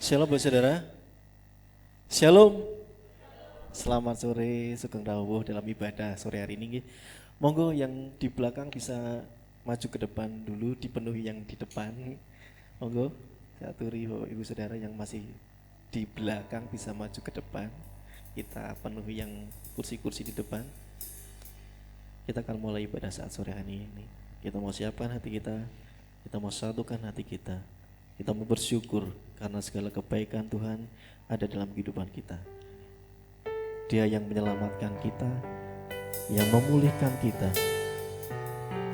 Shalom buat saudara. Shalom. Selamat sore, sugeng rawuh dalam ibadah sore hari ini. Monggo yang di belakang bisa maju ke depan dulu, dipenuhi yang di depan. Monggo, saya aturi ibu saudara yang masih di belakang bisa maju ke depan. Kita penuhi yang kursi-kursi di depan. Kita akan mulai ibadah saat sore hari ini. Kita mau siapkan hati kita mau satukan hati kita mau bersyukur karena segala kebaikan Tuhan ada dalam kehidupan kita. Dia yang menyelamatkan kita, yang memulihkan kita,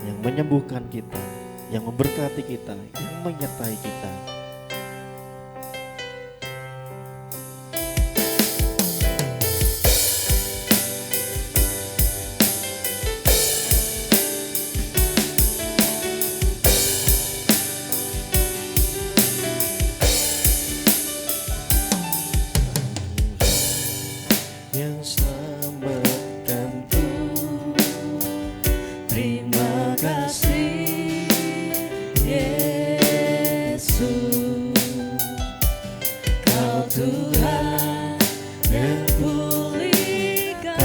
yang menyembuhkan kita, yang memberkati kita, yang menyertai kita.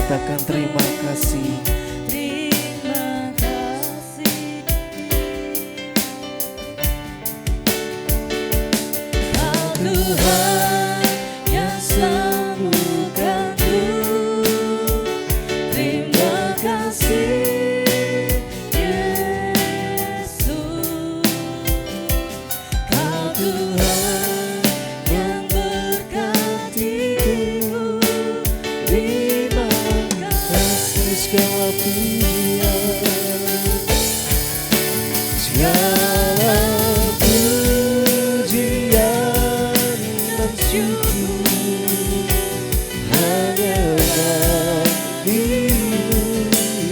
Katakan terima kasih. Terima kasih. Kau Tuhan yang sembuhkanku. Terima kasih Yesus. Kau Tuhan yang berkatiku. Terima kasih Segala pujian dan syukur hanya bagimu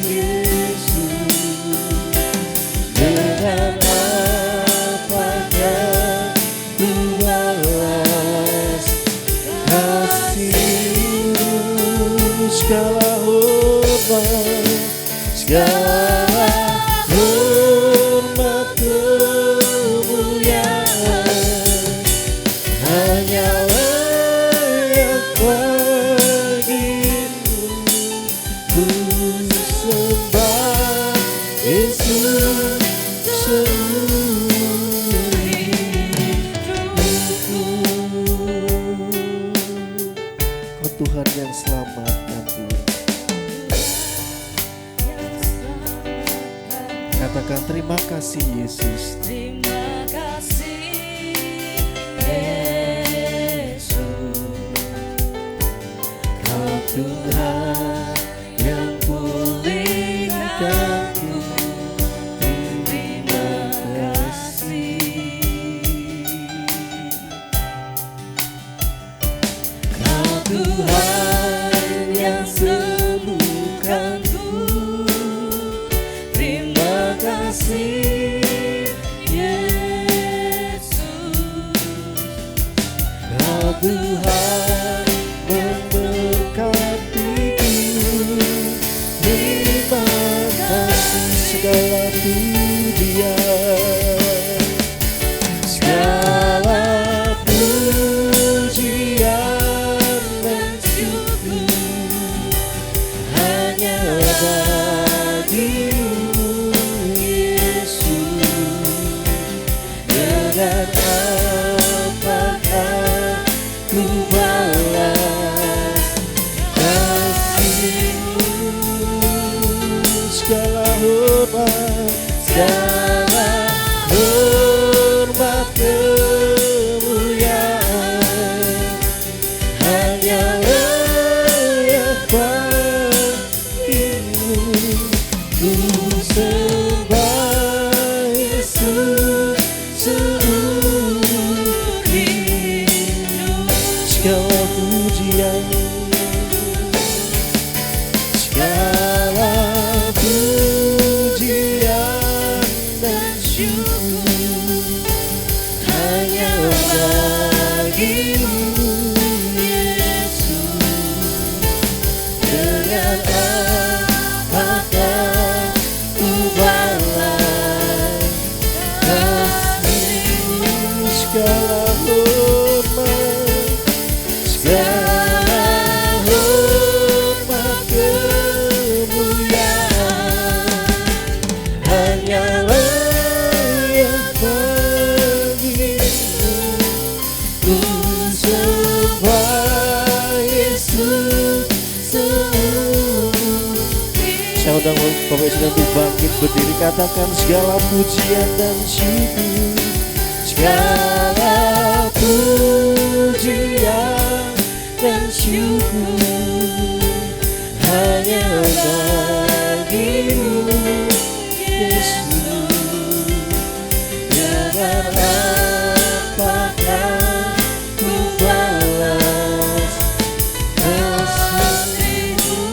Yesus. Dengan apakah ku balas kasih-Mu, segala hormat, segala hormat kemuliaan hanya layak bagimu. Ku sembah Yesus seluruh hidupku. Kau Tuhan yang selamatkan Tuhan. Katakan terima kasih Yesus. Terima kasih Yesus. Kau Tuhan yang pulihkanku. Terima kasih. Kau Tuhan yang sembuhkanku. Terima kasih Yesus. Kau Tuhan memberkatiku. Terima kasih segala pujian, segala pujian dan syukur hanya bagimu Yesus. Dengan apakah ku balas kasih-Mu, segala hormat, segala hormat kemuliaan hanya layak bagimu. Ku sembah Yesus seluruh hidup. Segala pujian, segala pujian dan syukur hanya bagimu Yesus. Dengan apakah ku balas kasih-Mu, segala hormat, Boleh sedang untuk bangkit berdiri, katakan segala pujian dan syukur. Segala pujian dan syukur hanya bagimu, Yesus. Dengan apakah ku balas kasih-Mu?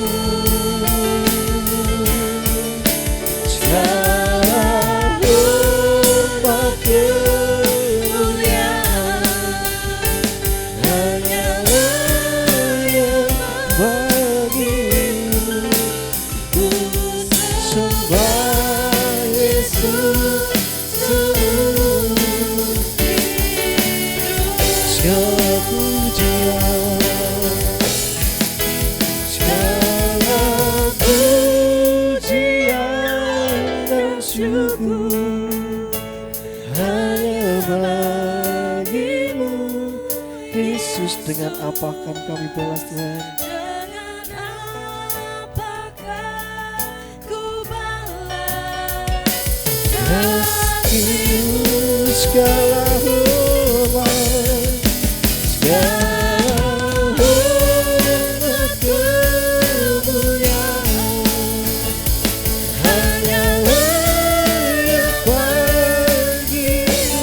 Segala hormat kemuliaan hanyalah yang bagimu. Ku sembah Yesus seumur hidup. Segala pujian, segala pujian dan syukur hanya bagimu, Yesus, dengan apa akan kami balas Tuhan? Dengan apakah ku balas Kasih-Mu segala hormat, segala hormat kemuliaan hanyalah yang bagimu.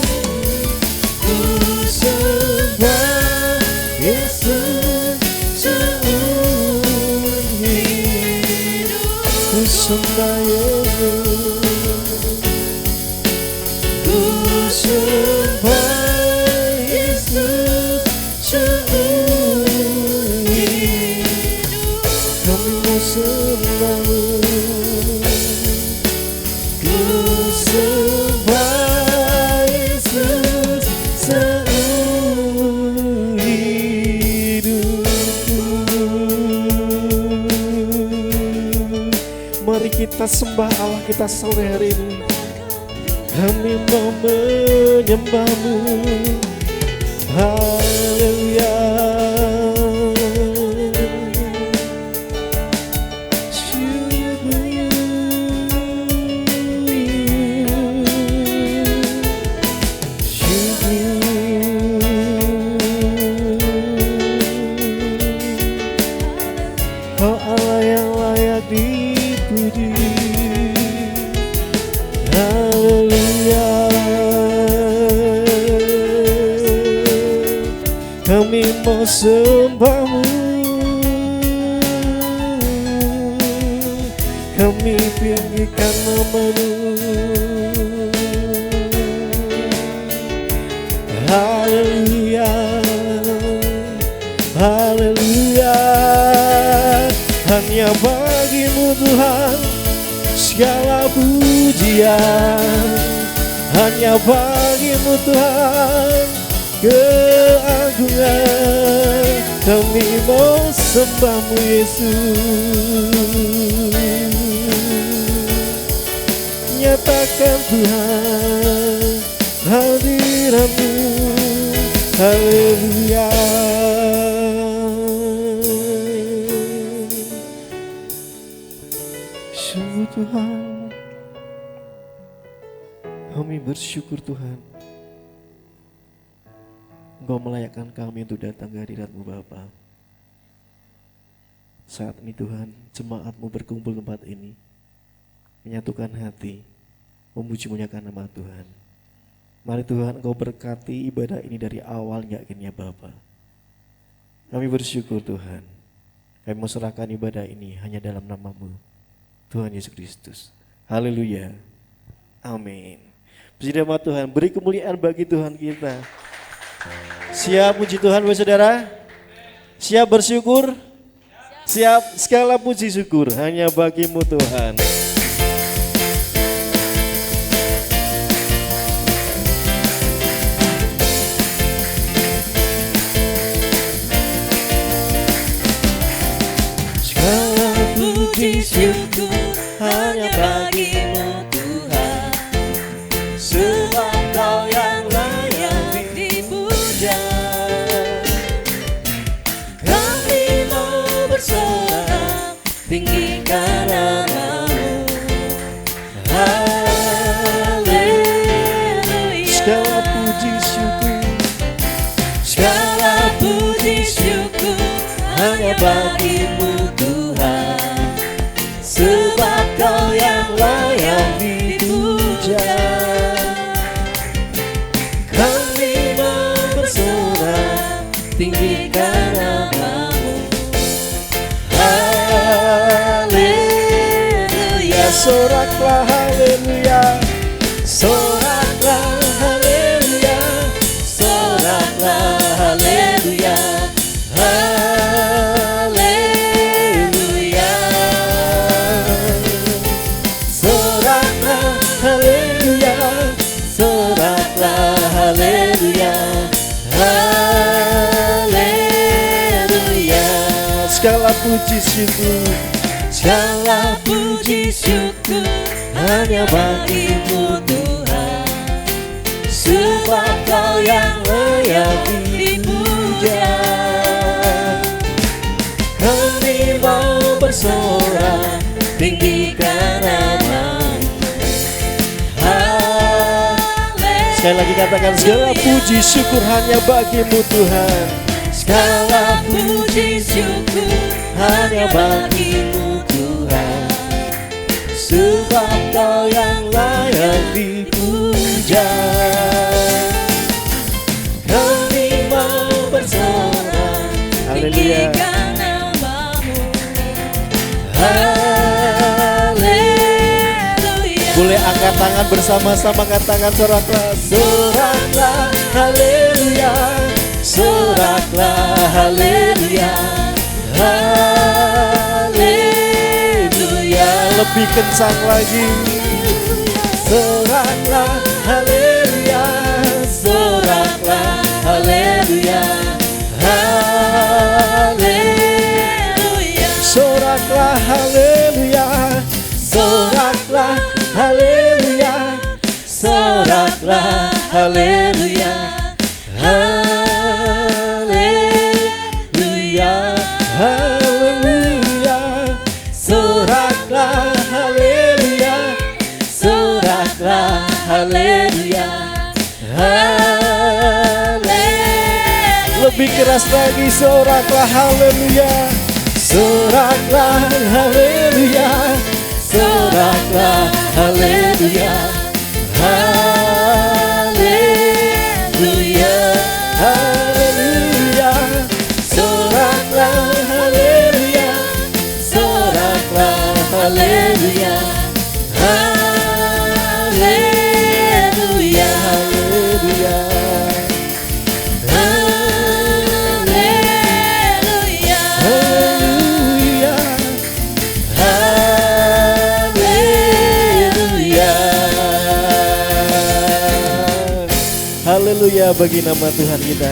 Ku sembah Yesus seumur hidup. Ku sembah Yesus, ku sembah Yesus seumur hidup. Kami mau sembah-Mu, ku sembah Yesus seumur hidupku. Mari kita sembah Allah kita sore hari ini. Kami mau menyembah-Mu. Haleluya. Kau Allah yang layak dipuji. Haleluya. Kami mau sembah-Mu, kami tinggikan nama-Mu. Haleluya, haleluya. Hanya bagi-Mu Tuhan segala pujian, hanya bagi-Mu Tuhan keagungan. Kami mau sembah-Mu Yesus. Nyatakan Tuhan hadirat-Mu. Haleluya. Sungguh Tuhan, kami bersyukur Tuhan, Engkau melayakkan kami untuk datang ke hadirat-Mu Bapa. Saat ini Tuhan, jemaat-Mu berkumpul tempat ini, menyatukan hati, memuji-muliakan nama Tuhan. Mari Tuhan, Engkau berkati ibadah ini dari awal hingga akhirnya Bapa. Kami bersyukur Tuhan, kami mau serahkan ibadah ini hanya dalam nama-Mu, Tuhan Yesus Kristus. Haleluya. Amin. Puji nama Tuhan, beri kemuliaan bagi Tuhan kita. Siap puji Tuhan Bapak Saudara? Siap bersyukur? Siap, segala puji syukur hanya bagi-Mu Tuhan. Segala puji syukur hanya bagi-Mu Tuhan, sebab Kau yang layak dipuja. Kami mau bersorak tinggikan nama-Mu. segala puji syukur, segala puji syukur hanya bagimu Tuhan, sebab Kau yang layak dipuja. Kami mau bersorak tinggikan namamu. Haleluya, soraklah haleluya, soraklah haleluya, soraklah haleluya, haleluya, soraklah haleluya, soraklah haleluya, haleluya. segala puji syukur, segala puji syukur hanya bagimu Tuhan, sebab Kau yang layak dipuja. Kami mau bersorak tinggikan namamu. sekali lagi katakan segala puji syukur hanya bagimu Tuhan, segala puji syukur hanya bagimu Tuhan, sebab Kau yang layak dipuja. Kami mau bersorak haleluya. tinggikan namamu. Haleluya. Boleh angkat tangan bersama-sama, angkat tangan, soraklah, Soraklah haleluya, soraklah haleluya, haleluya. lebih kencang lagi. Soraklah haleluya, soraklah haleluya, haleluya. Soraklah haleluya, Soraklah haleluya, soraklah haleluya, haleluya, haleluya, soraklah haleluya, soraklah haleluya, haleluya. lebih keras lagi, soraklah haleluya, Soraklah haleluya, soraklah haleluya, haleluya, haleluya, soraklah haleluya, soraklah haleluya, haleluya, haleluya. haleluya, Haleluya. haleluya. Haleluya bagi nama Tuhan kita.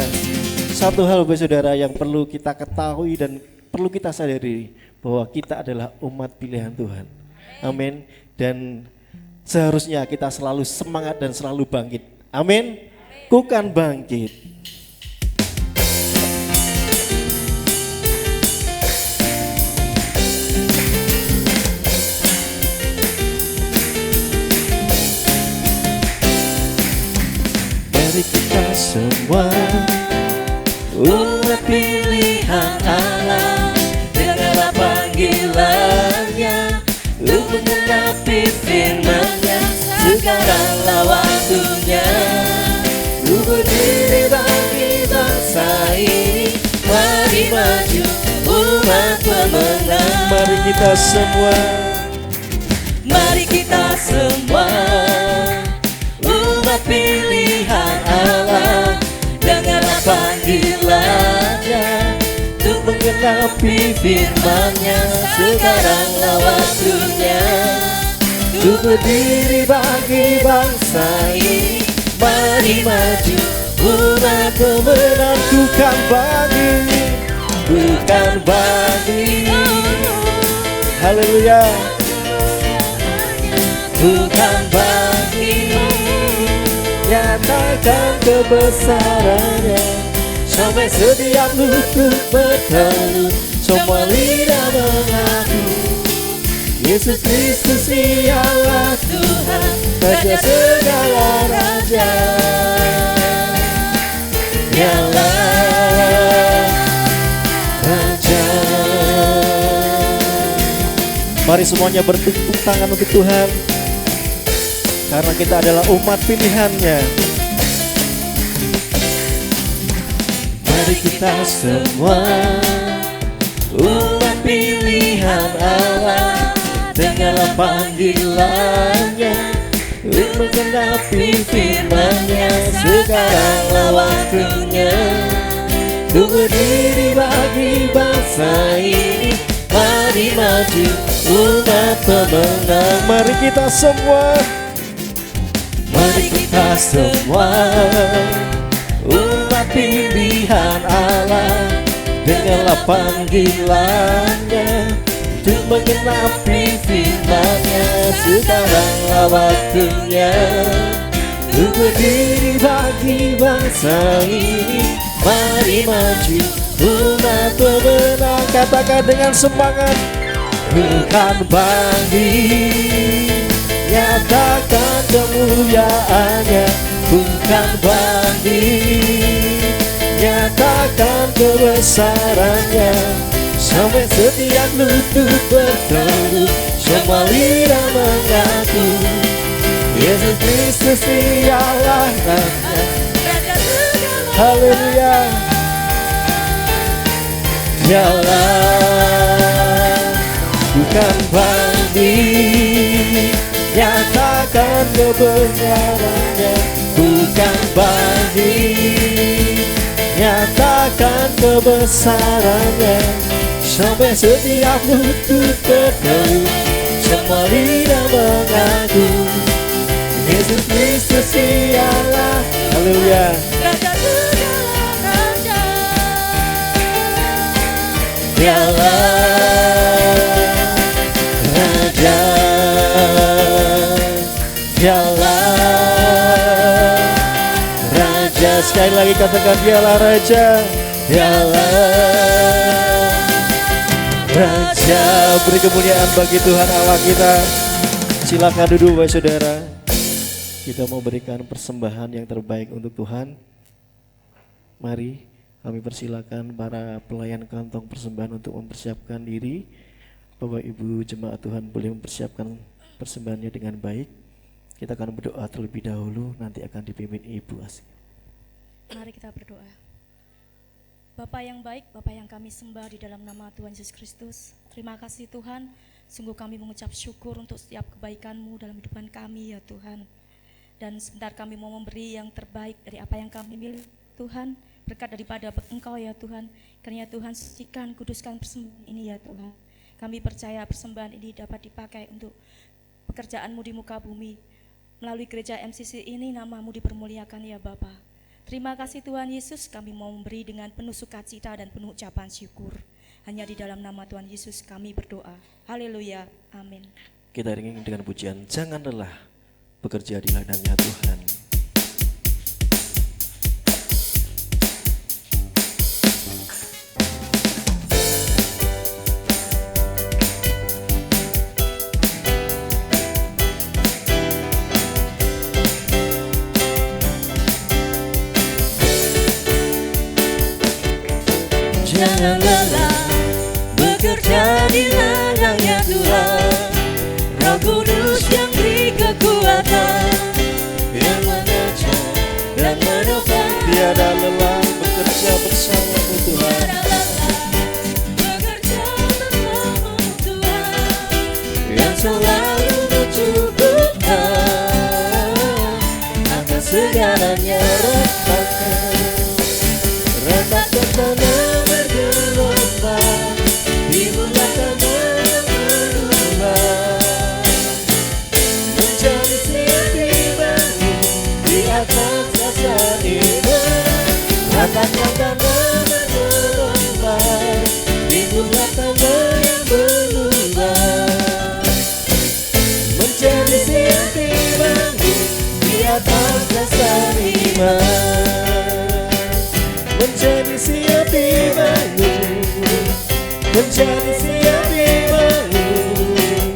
Satu hal Bapak Saudara yang perlu kita ketahui dan perlu kita sadari, bahwa kita adalah umat pilihan Tuhan. Amin. Dan seharusnya kita selalu semangat dan selalu bangkit. Amin. Kukan bangkit. Mari kita semua Umat pilihan Allah, dengarlah panggilannya untuk menggenapi firman-Nya. Sekaranglah waktunya untuk berdiri bagi bangsa ini. Mari maju umat pemenang. Mari kita semua, Mari kita semua umat pilihan Allah, dengarlah panggilannya untuk menggenapi firman-Nya. Sekaranglah waktunya untuk berdiri bagi bangsa ini. Mari maju umat pemenang. bukan bagi. Bukan bagi, Haleluya. bukan bagi, Nyatakan kebesarannya sampai setiap lutut bertelut, semua lidah mengaku Yesus Kristus ialah Tuhan, Raja segala raja. Dialah Raja. Mari semuanya bertepuk tangan untuk Tuhan, karena kita adalah umat pilihannya. Mari kita semua umat pilihan Allah, dengarlah panggilannya untuk menggenapi firman-Nya. Sekaranglah waktunya untuk berdiri bagi bangsa ini. Mari maju umat pemenang. Mari kita semua, mari kita semua umat pilihan Allah, dengarlah panggilannya untuk menggenapi firman-Nya. Sekaranglah waktunya untuk berdiri bagi bangsa ini. Mari maju umat pemenang. katakan dengan semangat. Bukan banding, nyatakan kemuliaannya. Bukan banding, nyatakan kebesarannya. Sampai setiap lutut berteduh, semua lidah mengaku Yesus Kristus ialah Raja. Haleluya. Dialah bukan banding, nyatakan kebenarannya. Bukan banding, nyatakan kebesarannya. Sampai setiap lutut berteduh, semua lidah mengaku Yesus Kristus ialah. Haleluya. Dialah Raja. Dialah Raja. Sekali lagi katakan dialah Raja. Dialah Raja. Beri kemuliaan bagi Tuhan Allah kita. Silakan duduk Bapak Saudara. Kita mau berikan persembahan yang terbaik untuk Tuhan. Mari kami persilakan para pelayan kantong persembahan untuk mempersiapkan diri. Bapak Ibu jemaat Tuhan boleh mempersiapkan persembahannya dengan baik. Kita akan berdoa terlebih dahulu, nanti akan dipimpin Ibu Asih. Mari kita berdoa. Bapa yang baik, Bapa yang kami sembah di dalam nama Tuhan Yesus Kristus. Terima kasih Tuhan, sungguh kami mengucap syukur untuk setiap kebaikan-Mu dalam hidupan kami ya Tuhan. Dan sebentar kami mau memberi yang terbaik dari apa yang kami miliki Tuhan, berkat daripada Engkau ya Tuhan. Kiranya Tuhan sucikan, kuduskan persembahan ini ya Tuhan. Kami percaya persembahan ini dapat dipakai untuk pekerjaan-Mu di muka bumi. Melalui gereja MCC ini nama-Mu dipermuliakan ya Bapa. Terima kasih Tuhan Yesus, kami mau memberi dengan penuh sukacita dan penuh ucapan syukur. Hanya di dalam nama Tuhan Yesus kami berdoa. Haleluya, amin. Kita iringi dengan pujian Jangan Lelah Bekerja di Ladangnya Tuhan. Jangan lelah bekerja di ladangnya Tuhan. Roh Kudus yang beri kekuatan, yang mengajar dan menopang. Tiada lelah bekerja bersamamu Tuhan. Tiada lelah bekerja bersamamu Tuhan, yang selalu mencukupkan atas segalanya. Ratakan tanah bergelombang, timbullah tanah yang berubah, menjadi seperti batu di atas dasar iman. Ratakan tanah bergelombang, timbullah tanah yang berubah, menjadi seperti batu di atas dasar iman. Menjadi siap dibangun, menjadi siap dibangun,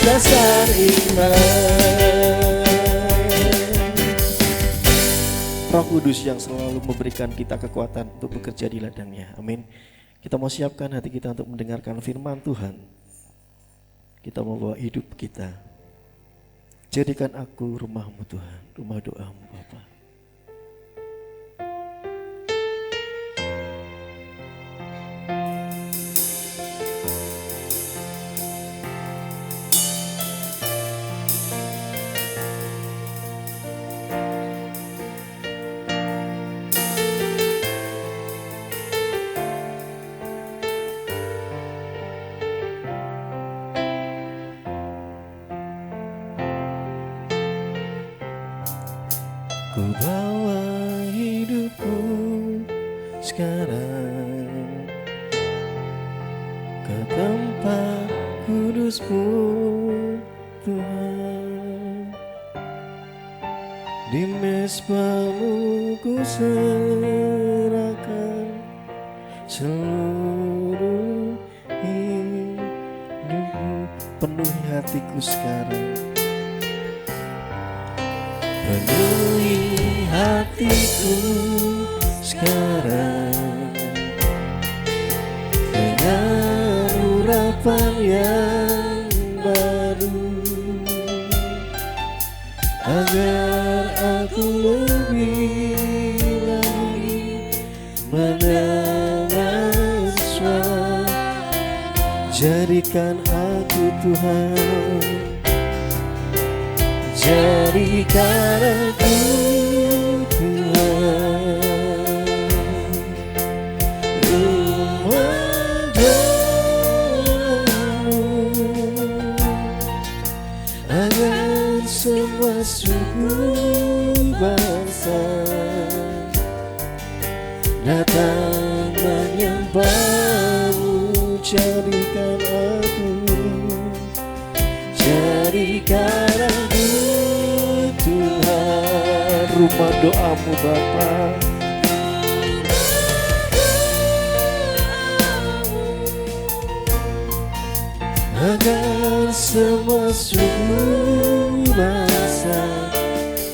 dasar iman. Roh Kudus yang selalu memberikan kita kekuatan untuk bekerja di ladangnya. Amin. Kita mau siapkan hati kita untuk mendengarkan firman Tuhan. Kita mau bawa hidup kita. Jadikan aku rumahmu Tuhan, rumah doamu Bapa. Ku bawa hidupku sekarang ke tempat kudus-Mu Tuhan. Di mezbah-Mu ku serahkan seluruh hidupku. Penuhi hatiku sekarang, penuhi hatiku sekarang dengan urapan yang baru, agar aku lebih lagi mendengar suara. Jadikan aku Tuhan, jadikan aku Tuhan, rumah doamu, agar semua suku bangsa datang menyembah-Mu. Jadikan aku, jadikan aku Tuhan, rumah doamu Bapa. Agar semua suku bangsa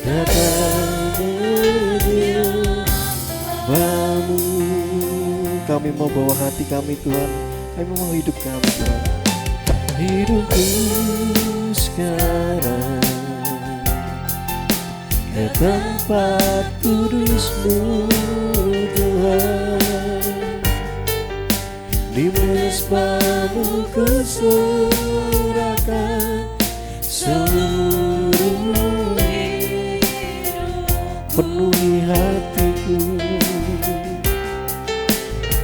datang menyembah-Mu. Kami mau bawa hati kami Tuhan, kami mau hidup kami Tuhan. Hidupku sekarang ke tempat kudus-Mu Tuhan. Di mezbah-Mu ku serahkan seluruh hidup. Penuhi hatiku,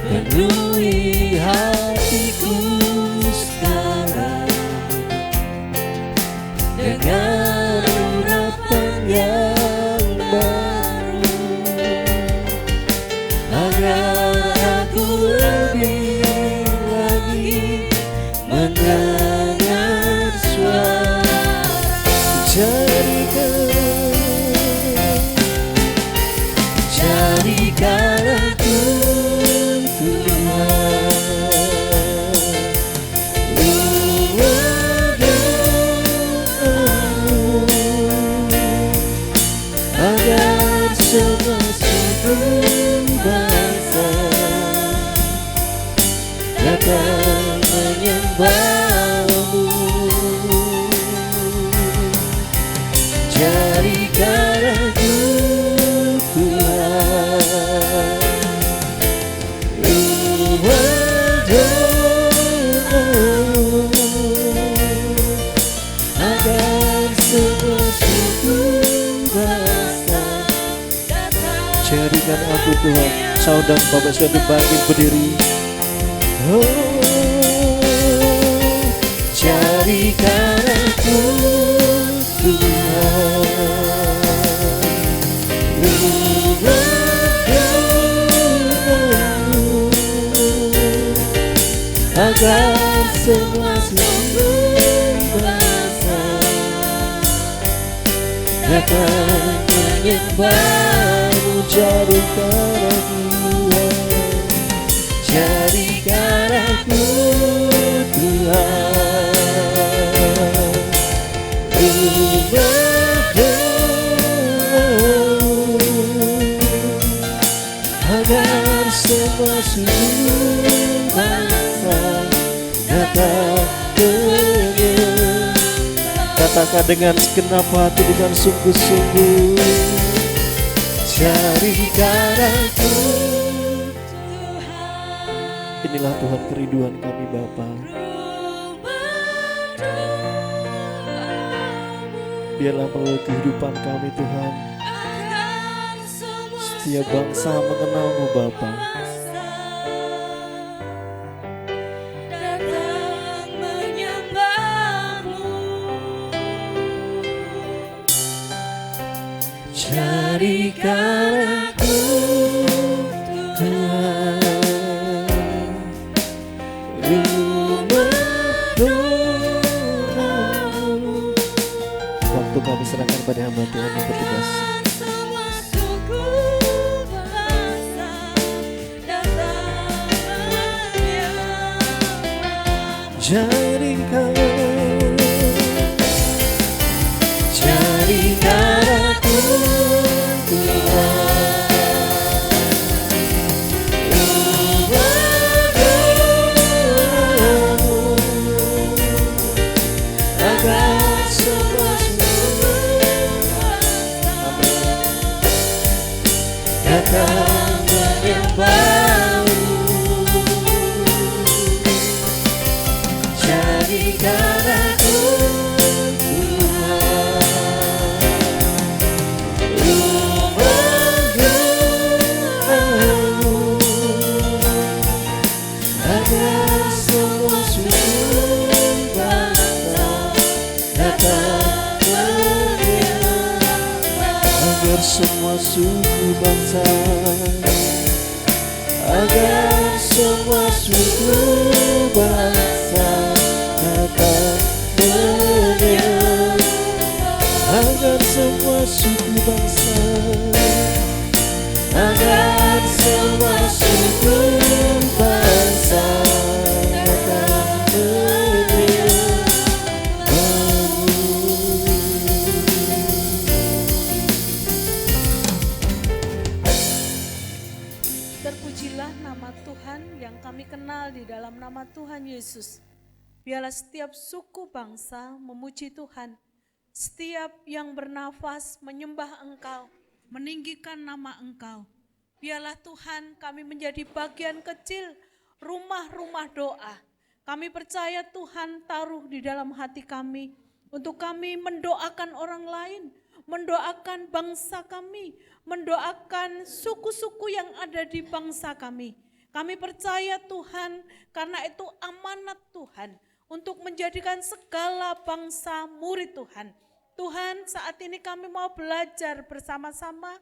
penuhi hatiku sekarang dengan urapan yang baru, agar aku lebih lagi mendengar suara. Jadikan aku Tuhan, rumah doamu, agar semua suku bangsa datang menyembah-Mu. Jadikan aku Tuhan, rumah doamu, agar semua suku bangsa. Jadikan aku Tuhan. Saudara Bapak sudah dibagi berdiri. Oh, jadikan aku Tuhan, rumah doamu, agar semua suku bangsa datang menyembah-Mu. Jadikan aku Tuhan, jadikan aku Tuhan. serahkan dengan segenap hati, dengan sungguh-sungguh. Jadikan aku, inilah Tuhan kerinduan kami Bapa. Biarlah melalui kehidupan kami Tuhan, setiap bangsa mengenalmu Bapa. Jadikan aku Tuhan, rumah doamu. Waktu kami serahkan pada hamba Tuhan yang bertugas. Jadikan aku Tuhan, rumah doamu, agar semua datang menyembahmu. Jadikan aku semua suku bangsa, agar semua suku bangsa datang menyembah, agar semua suku bangsa, agar semua suku bangsa datang menyembah. Terpujilah nama Tuhan yang kami kenal di dalam nama Tuhan Yesus. Biarlah setiap suku bangsa memuji Tuhan. Setiap yang bernafas menyembah Engkau, meninggikan nama Engkau. Biarlah Tuhan kami menjadi bagian kecil rumah-rumah doa. Kami percaya Tuhan taruh di dalam hati kami untuk kami mendoakan orang lain, mendoakan bangsa kami, mendoakan suku-suku yang ada di bangsa kami. Kami percaya Tuhan, karena itu amanat Tuhan untuk menjadikan segala bangsa murid Tuhan. Tuhan, saat ini kami mau belajar bersama-sama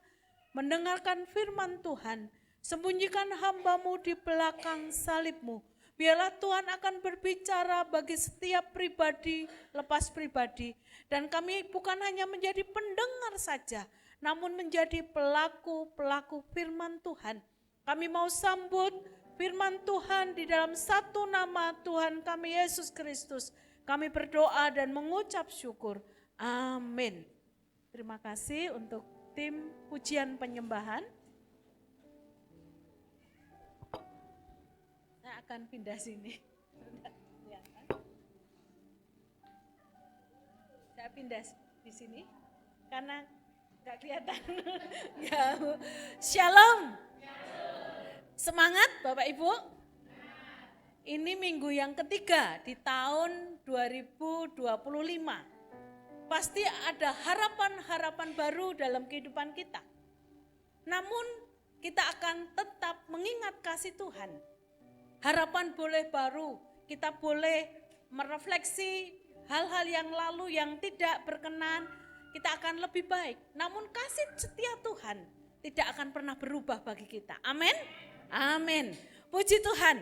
mendengarkan firman Tuhan. Sembunyikan hamba-Mu di belakang salib-Mu. Biarlah Tuhan akan berbicara bagi setiap pribadi, lepas pribadi. Dan kami bukan hanya menjadi pendengar saja, namun menjadi pelaku-pelaku firman Tuhan. Kami mau sambut firman Tuhan di dalam satu nama Tuhan kami Yesus Kristus. Kami berdoa dan mengucap syukur. Amin. Terima kasih untuk tim pujian penyembahan. Saya akan pindah sini. Saya pindah di sini karena nggak kelihatan. Ya, Shalom. Semangat Bapak Ibu. Ini minggu yang ketiga di tahun 2025. Pasti ada harapan-harapan baru dalam kehidupan kita. Namun kita akan tetap mengingat kasih Tuhan. Harapan boleh baru, kita boleh merefleksi hal-hal yang lalu yang tidak berkenan, kita akan lebih baik. Namun kasih setia Tuhan tidak akan pernah berubah bagi kita. Amin. Amin. Puji Tuhan.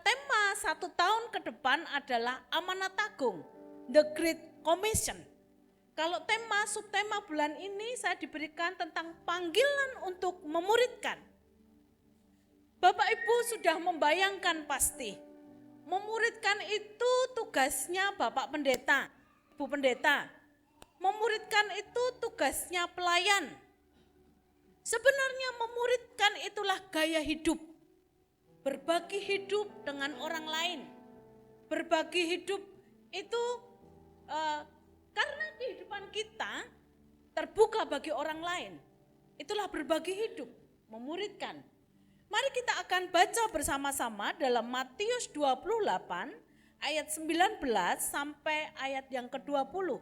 Tema 1 tahun ke depan adalah amanat agung, The Great Commission. Kalau tema, subtema bulan ini saya diberikan tentang panggilan untuk memuridkan. Bapak Ibu sudah membayangkan pasti, memuridkan itu tugasnya Bapak Pendeta, Ibu Pendeta. Memuridkan itu tugasnya pelayan. Sebenarnya memuridkan itulah gaya hidup. Berbagi hidup dengan orang lain. Berbagi hidup itu Karena kehidupan kita terbuka bagi orang lain. Itulah berbagi hidup, memuridkan. Mari kita akan baca bersama-sama dalam Matius 28 ayat 19 sampai ayat yang ke-20.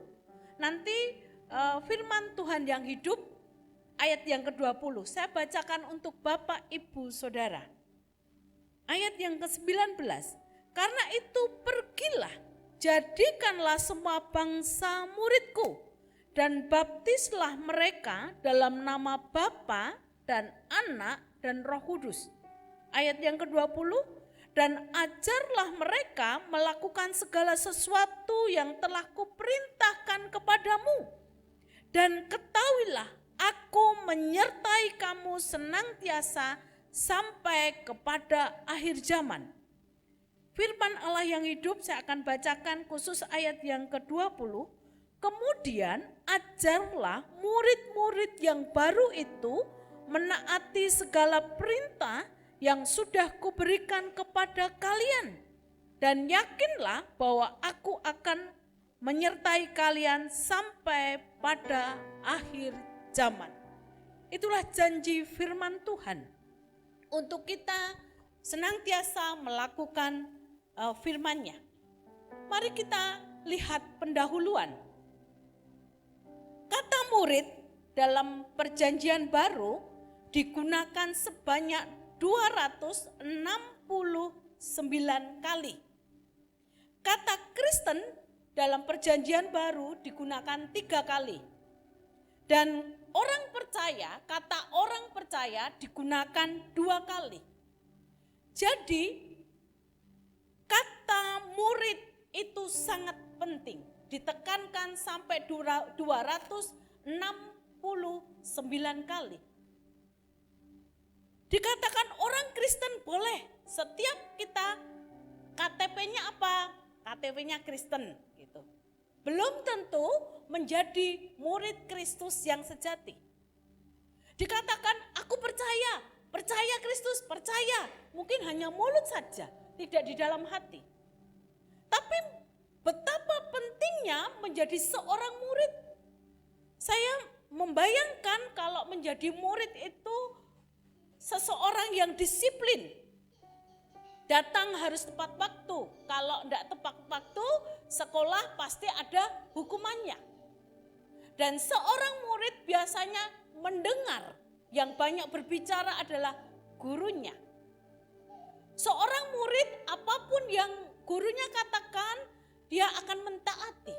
Nanti firman Tuhan yang hidup ayat yang ke-20. Saya bacakan untuk Bapak, Ibu, Saudara. Ayat yang ke-19. Karena itu pergilah, jadikanlah semua bangsa muridku, dan baptislah mereka dalam nama Bapa dan Anak dan Roh Kudus. Ayat yang ke-20, dan ajarlah mereka melakukan segala sesuatu yang telah kuperintahkan kepadamu. Dan ketahuilah, aku menyertai kamu senantiasa sampai kepada akhir zaman. Firman Allah yang hidup saya akan bacakan khusus ayat yang ke-20. Kemudian ajarlah murid-murid yang baru itu menaati segala perintah yang sudah kuberikan kepada kalian. Dan yakinlah bahwa aku akan menyertai kalian sampai pada akhir zaman. Itulah janji firman Tuhan untuk kita senantiasa melakukan firman-Nya. Mari kita lihat pendahuluan. Kata murid dalam perjanjian baru digunakan sebanyak 269 kali. Kata Kristen dalam perjanjian baru digunakan 3 kali. Dan orang percaya, kata orang percaya digunakan 2 kali. Jadi kata murid itu sangat penting. Ditekankan sampai 269 kali. Dikatakan orang Kristen boleh, setiap kita KTP-nya apa? KTP-nya Kristen gitu. Belum tentu menjadi murid Kristus yang sejati. Dikatakan aku percaya Kristus, percaya. Mungkin hanya mulut saja, tidak di dalam hati. Tapi betapa pentingnya menjadi seorang murid. Saya membayangkan kalau menjadi murid itu seseorang yang disiplin. Datang harus tepat waktu. Kalau tidak tepat waktu, sekolah pasti ada hukumannya. Dan seorang murid biasanya mendengar, yang banyak berbicara adalah gurunya. Seorang murid apapun yang gurunya katakan, dia akan mentaati.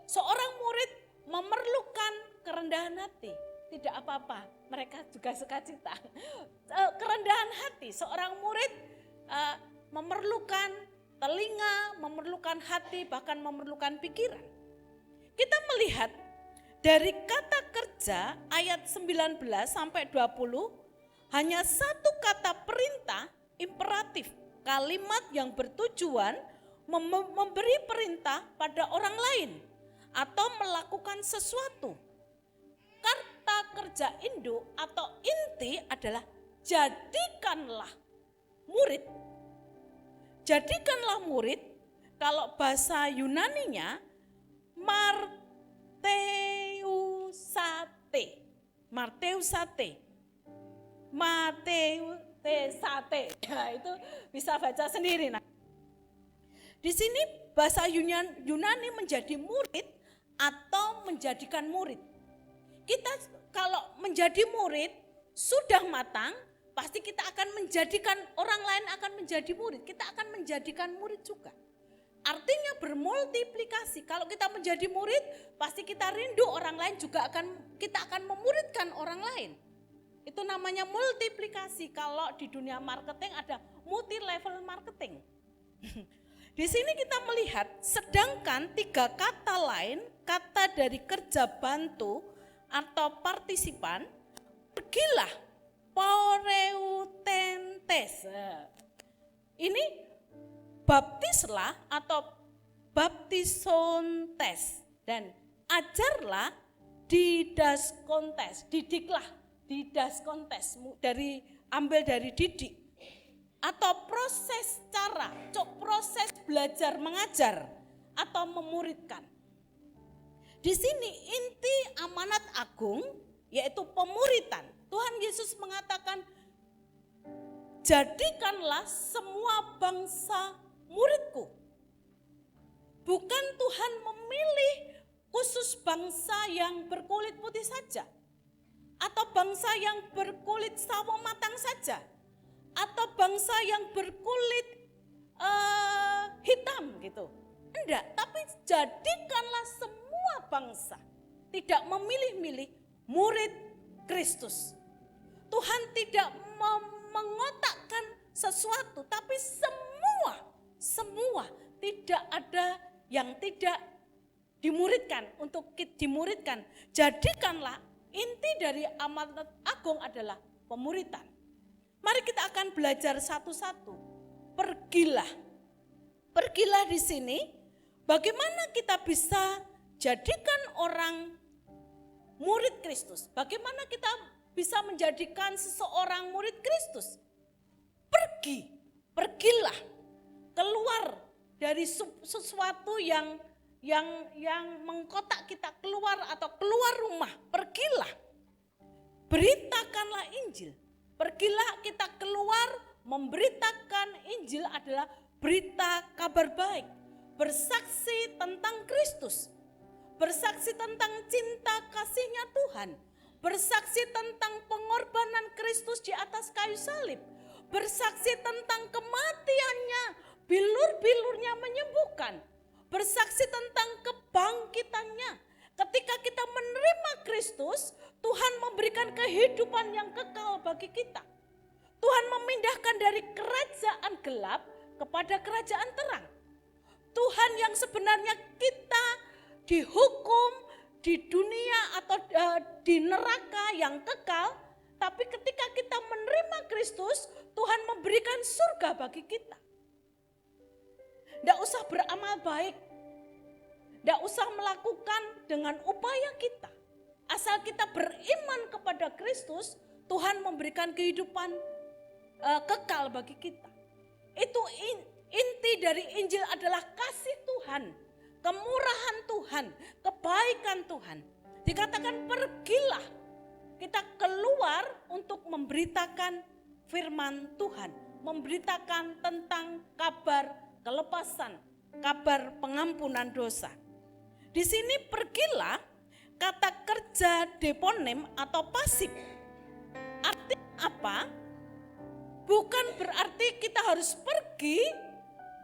Seorang murid memerlukan kerendahan hati. Tidak apa-apa, mereka juga sukacita. Kerendahan hati, seorang murid memerlukan telinga, memerlukan hati, bahkan memerlukan pikiran. Kita melihat dari kata kerja ayat 19 sampai 20, hanya satu kata perintah imperatif, kalimat yang bertujuan memberi perintah pada orang lain atau melakukan sesuatu. Kata kerja induk atau inti adalah jadikanlah murid. Jadikanlah murid, kalau bahasa Yunaninya marteusate. Nah, itu bisa baca sendiri. Nah, di sini bahasa Yunani menjadi murid atau menjadikan murid. Kita kalau menjadi murid sudah matang, pasti kita akan menjadikan orang lain akan menjadi murid. Kita akan menjadikan murid juga. Artinya bermultiplikasi. Kalau kita menjadi murid, pasti kita rindu orang lain juga kita akan memuridkan orang lain. Itu namanya multiplikasi. Kalau di dunia marketing ada multi level marketing. Di sini kita melihat sedangkan 3 kata lain, kata dari kerja bantu atau partisipan, pergilah, poreutentes. Ini baptislah atau baptisontes, dan ajarlah, didaskontes, didiklah, didaskontes, ambil dari didik. Atau proses belajar mengajar atau memuridkan. Di sini inti amanat agung yaitu pemuritan. Tuhan Yesus mengatakan, jadikanlah semua bangsa muridku. Bukan Tuhan memilih khusus bangsa yang berkulit putih saja, atau bangsa yang berkulit sawo matang saja, atau bangsa yang berkulit hitam gitu. Enggak, tapi jadikanlah semua bangsa, tidak memilih-milih, murid Kristus. Tuhan tidak mengotakkan sesuatu, tapi semua tidak ada yang tidak dimuridkan, untuk dimuridkan. Jadikanlah, inti dari amanat agung adalah pemuritan. Mari kita akan belajar satu-satu. Pergilah di sini. Bagaimana kita bisa jadikan orang murid Kristus? Bagaimana kita bisa menjadikan seseorang murid Kristus? Pergilah, keluar dari sesuatu yang mengkotak kita, keluar atau keluar rumah. Pergilah, beritakanlah Injil. Pergilah kita keluar, memberitakan Injil adalah berita kabar baik. Bersaksi tentang Kristus, bersaksi tentang cinta kasihnya Tuhan, bersaksi tentang pengorbanan Kristus di atas kayu salib, bersaksi tentang kematiannya, bilur-bilurnya menyembuhkan, bersaksi tentang kebangkitannya. Ketika kita menerima Kristus, Tuhan memberikan kehidupan yang kekal bagi kita. Tuhan memindahkan dari kerajaan gelap kepada kerajaan terang. Tuhan yang sebenarnya kita dihukum di dunia atau di neraka yang kekal, tapi ketika kita menerima Kristus, Tuhan memberikan surga bagi kita. Tidak usah beramal baik, tidak usah melakukan dengan upaya kita. Asal kita beriman kepada Kristus, Tuhan memberikan kehidupan kekal bagi kita. Itu inti dari Injil adalah kasih Tuhan, kemurahan Tuhan, kebaikan Tuhan. Dikatakan pergilah, kita keluar untuk memberitakan firman Tuhan, memberitakan tentang kabar kelepasan, kabar pengampunan dosa. Di sini pergilah, kata kerja deponim atau pasif. Artinya apa? Bukan berarti kita harus pergi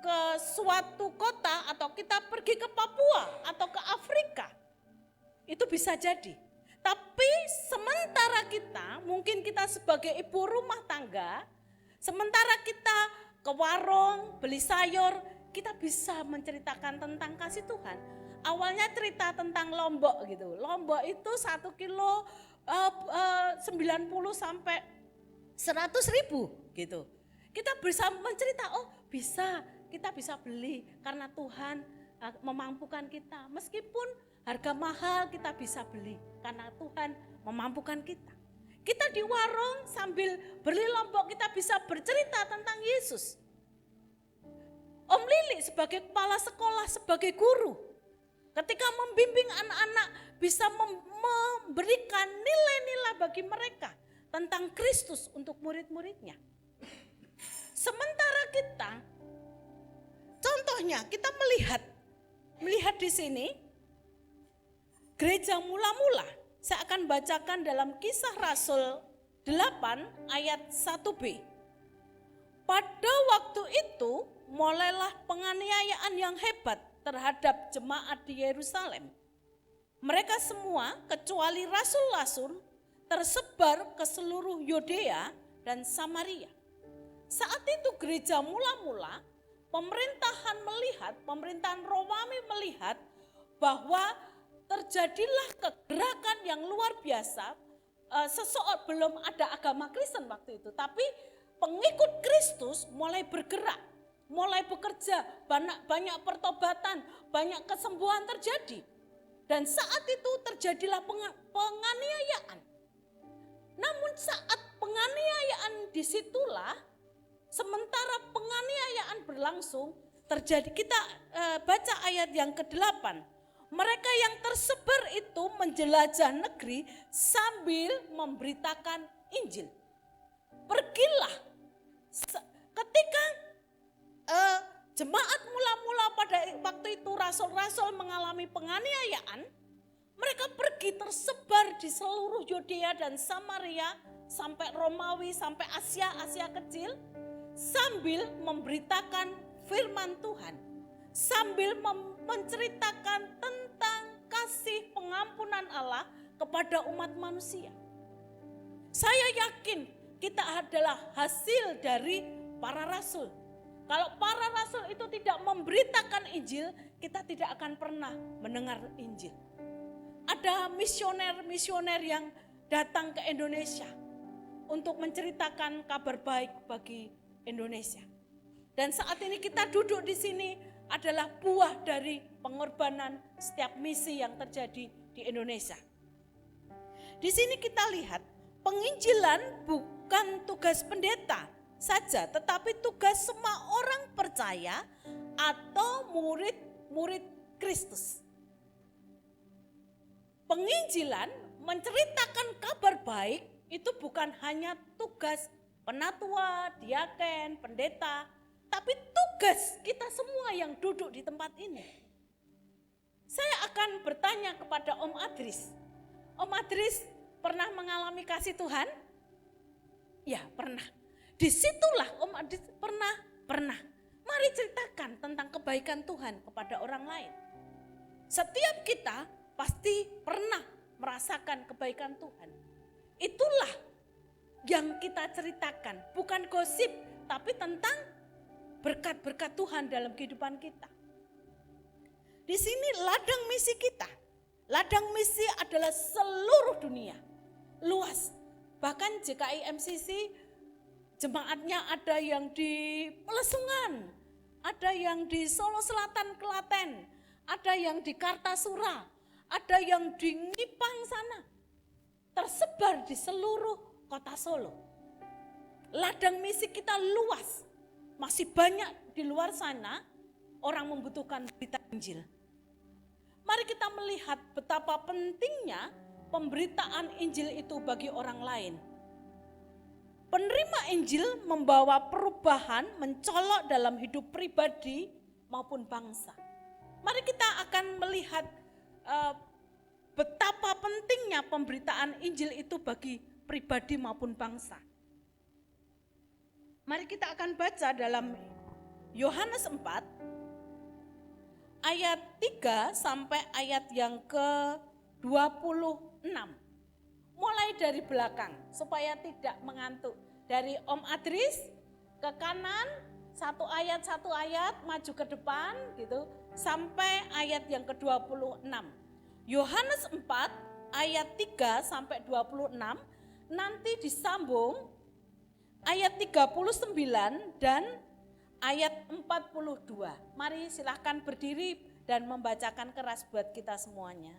ke suatu kota atau kita pergi ke Papua atau ke Afrika. Itu bisa jadi. Tapi sementara kita, mungkin kita sebagai ibu rumah tangga, sementara kita ke warung, beli sayur, kita bisa menceritakan tentang kasih Tuhan. Awalnya cerita tentang Lombok gitu. Lombok itu 1 kilo 90 sampai 100.000 gitu. Kita bisa mencerita, oh bisa, kita bisa beli karena Tuhan memampukan kita. Meskipun harga mahal kita bisa beli karena Tuhan memampukan kita. Kita di warung sambil beli lombok kita bisa bercerita tentang Yesus. Om Lili sebagai kepala sekolah, sebagai guru, ketika membimbing anak-anak bisa memberikan nilai-nilai bagi mereka tentang Kristus untuk murid-muridnya. Sementara kita, contohnya kita melihat di sini, gereja mula-mula, saya akan bacakan dalam Kisah Rasul 8 ayat 1b. Pada waktu itu mulailah penganiayaan yang hebat terhadap jemaat di Yerusalem. Mereka semua kecuali rasul-rasul tersebar ke seluruh Yudea dan Samaria. Saat itu gereja mula-mula, pemerintahan Romawi melihat bahwa terjadilah kegerakan yang luar biasa. Belum ada agama Kristen waktu itu, tapi pengikut Kristus mulai bergerak, mulai bekerja, banyak pertobatan, banyak kesembuhan terjadi. Dan saat itu terjadilah penganiayaan. Namun saat penganiayaan disitulah, sementara penganiayaan berlangsung, terjadi, kita baca ayat yang ke-8. Mereka yang tersebar itu menjelajah negeri sambil memberitakan Injil. Pergilah. Ketika jemaat mula-mula pada waktu itu rasul-rasul mengalami penganiayaan, mereka pergi tersebar di seluruh Yudea dan Samaria sampai Romawi, sampai Asia kecil, sambil memberitakan firman Tuhan, sambil menceritakan tentang kasih pengampunan Allah kepada umat manusia. Saya yakin kita adalah hasil dari para rasul. Kalau para rasul itu tidak memberitakan Injil, kita tidak akan pernah mendengar Injil. Ada misioner-misioner yang datang ke Indonesia untuk menceritakan kabar baik bagi Indonesia. Dan saat ini kita duduk di sini adalah buah dari pengorbanan setiap misi yang terjadi di Indonesia. Di sini kita lihat penginjilan bukan tugas pendeta saja, tetapi tugas semua orang percaya atau murid-murid Kristus. Penginjilan menceritakan kabar baik itu bukan hanya tugas penatua, diaken, pendeta, tapi tugas kita semua yang duduk di tempat ini. Saya akan bertanya kepada Om Adris. Om Adris pernah mengalami kasih Tuhan? Ya, pernah. Disitulah Om Adris pernah. Mari ceritakan tentang kebaikan Tuhan kepada orang lain. Setiap kita pasti pernah merasakan kebaikan Tuhan. Itulah yang kita ceritakan, bukan gosip, tapi tentang berkat-berkat Tuhan dalam kehidupan kita. Di sini ladang misi kita. Ladang misi adalah seluruh dunia, luas. Bahkan JKI MCC jemaatnya ada yang di Pelesungan, ada yang di Solo Selatan Klaten, ada yang di Kartasura, ada yang di Ngipang sana. Tersebar di seluruh kota Solo. Ladang misi kita luas. Masih banyak di luar sana orang membutuhkan berita Injil. Mari kita melihat betapa pentingnya pemberitaan Injil itu bagi orang lain. Penerima Injil membawa perubahan mencolok dalam hidup pribadi maupun bangsa. Mari kita akan melihat betapa pentingnya pemberitaan Injil itu bagi pribadi maupun bangsa. Mari kita akan baca dalam Yohanes 4 ayat 3 sampai ayat yang ke-26. Mulai dari belakang supaya tidak mengantuk. Dari Om Adris ke kanan, satu ayat maju ke depan gitu sampai ayat yang ke-26. Yohanes 4 ayat 3 sampai 26 nanti disambung ayat 39 dan ayat 42. Mari silahkan berdiri dan membacakan keras buat kita semuanya.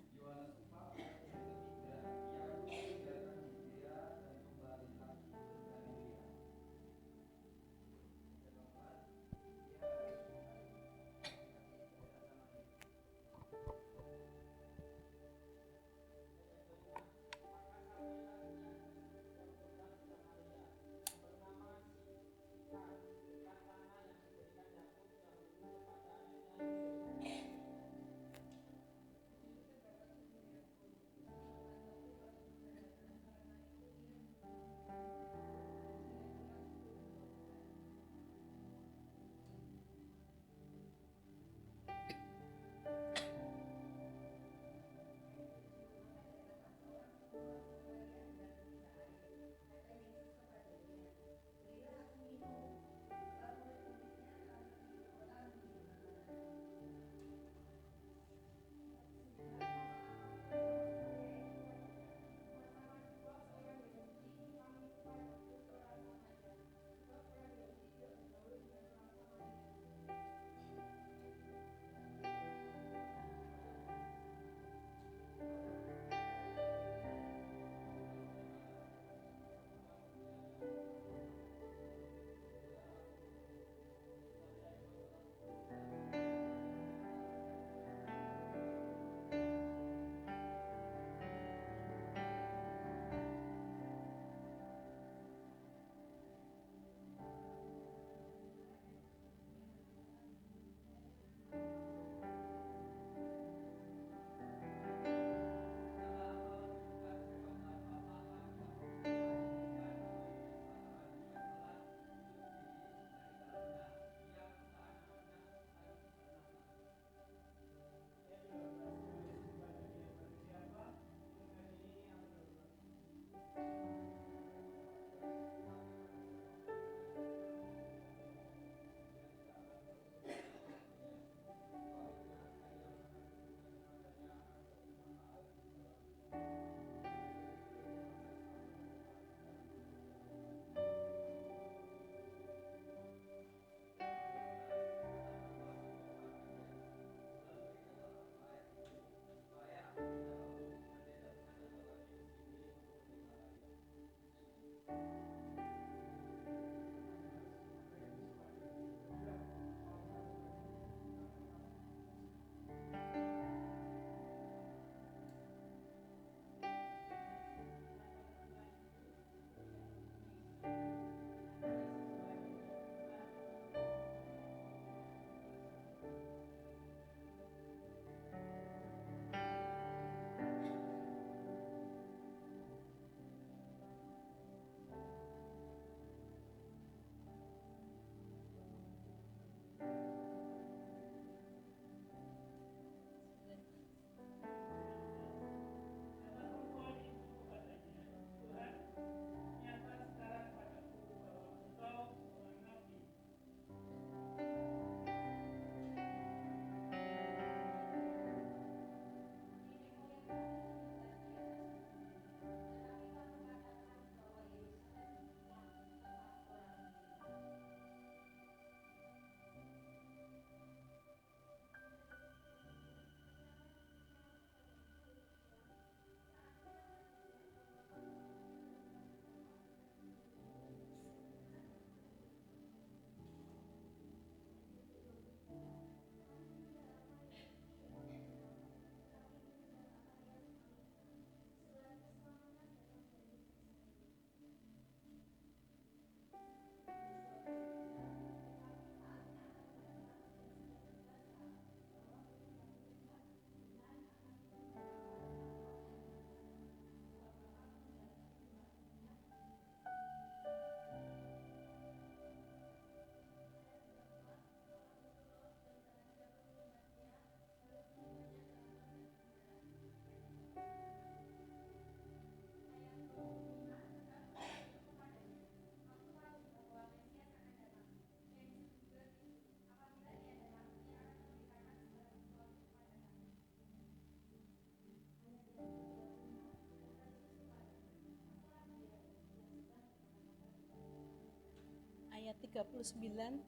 ayat 39,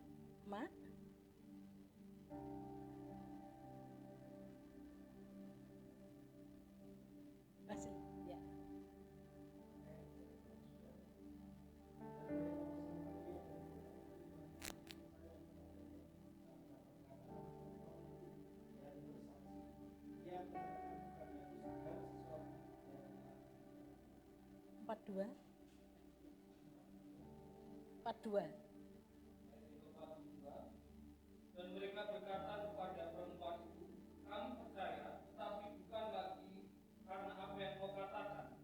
Ma. Masih, ya. Empat dua. Dan mereka berkata kepada perempuan itu, kami percaya, tetapi bukan lagi karena apa yang kau katakan.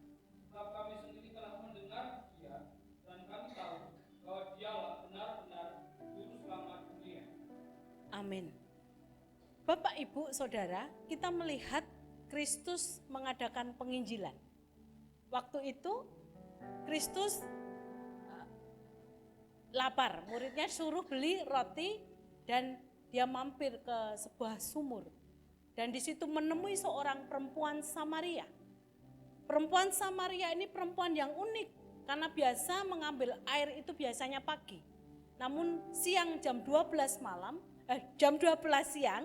Sebab kami sendiri telah mendengar dia, dan kami tahu bahwa dialah benar-benar juru selamat dunia. Amin. Bapak, Ibu, Saudara, kita melihat Kristus mengadakan penginjilan. Waktu itu Kristus lapar, muridnya suruh beli roti dan dia mampir ke sebuah sumur. Dan di situ menemui seorang perempuan Samaria. Perempuan Samaria ini perempuan yang unik karena biasa mengambil air itu biasanya pagi. Namun siang jam 12 siang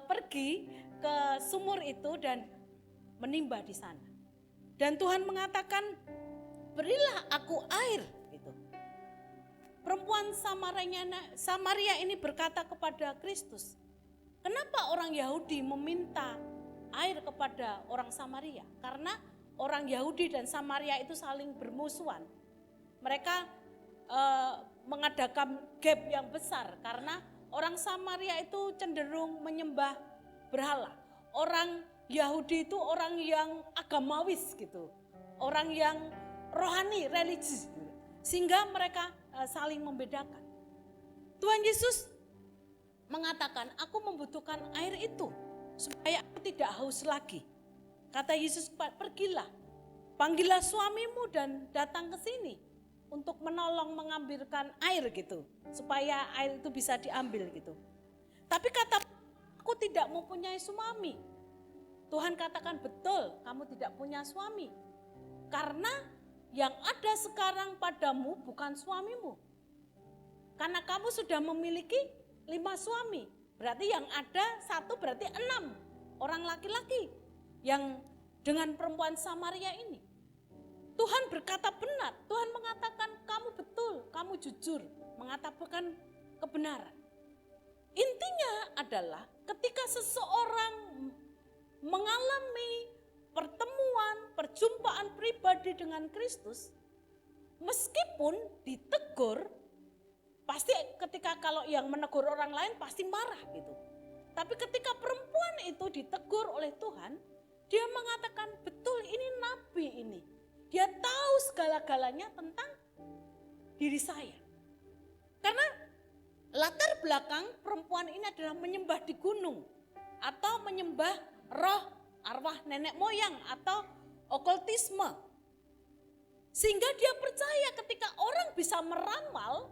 pergi ke sumur itu dan menimba di sana. Dan Tuhan mengatakan, berilah aku air. Gitu. Perempuan Samaria ini berkata kepada Kristus, kenapa orang Yahudi meminta air kepada orang Samaria? Karena orang Yahudi dan Samaria itu saling bermusuhan. Mereka mengadakan gap yang besar karena orang Samaria itu cenderung menyembah berhala. Orang Yahudi itu orang yang agamawis gitu. Orang yang rohani, religius. Sehingga mereka saling membedakan. Tuhan Yesus mengatakan, aku membutuhkan air itu supaya aku tidak haus lagi. Kata Yesus, pergilah, panggillah suamimu dan datang ke sini untuk menolong mengambilkan air gitu, supaya air itu bisa diambil gitu. Tapi kata, aku tidak mempunyai suami. Tuhan katakan, betul, kamu tidak punya suami. Karena yang ada sekarang padamu bukan suamimu. Karena kamu sudah memiliki 5 suami. Berarti yang ada 1 berarti 6 orang laki-laki yang dengan perempuan Samaria ini. Tuhan berkata benar. Tuhan mengatakan kamu betul, kamu jujur. Mengatakan kebenaran. Intinya adalah ketika seseorang mengalami perjumpaan pribadi dengan Kristus, meskipun ditegur, pasti ketika kalau yang menegur orang lain pasti marah gitu. Tapi ketika perempuan itu ditegur oleh Tuhan, dia mengatakan betul ini nabi ini. Dia tahu segala-galanya tentang diri saya. Karena latar belakang perempuan ini adalah menyembah di gunung atau menyembah roh arwah nenek moyang atau okultisme. Sehingga dia percaya ketika orang bisa meramal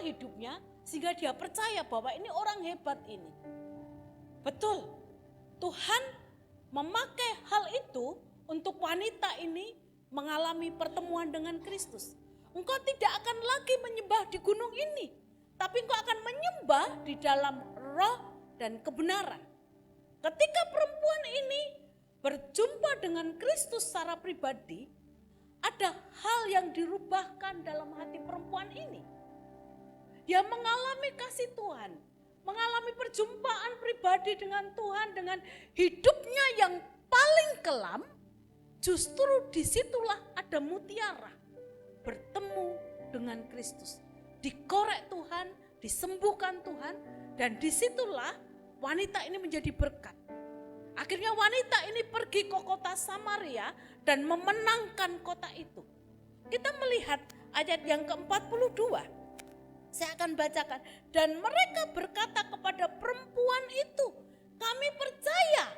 hidupnya, sehingga dia percaya bahwa ini orang hebat ini. Betul, Tuhan memakai hal itu untuk wanita ini mengalami pertemuan dengan Kristus. Engkau tidak akan lagi menyembah di gunung ini, tapi engkau akan menyembah di dalam roh dan kebenaran. Ketika perempuan ini berjumpa dengan Kristus secara pribadi, ada hal yang dirubahkan dalam hati perempuan ini. Dia mengalami kasih Tuhan, mengalami perjumpaan pribadi dengan Tuhan, dengan hidupnya yang paling kelam. Justru disitulah ada mutiara, bertemu dengan Kristus, dikorek Tuhan, disembuhkan Tuhan, dan disitulah wanita ini menjadi berkat. Akhirnya wanita ini pergi ke kota Samaria dan memenangkan kota itu. Kita melihat ayat yang ke-42. Saya akan bacakan. Dan mereka berkata kepada perempuan itu, kami percaya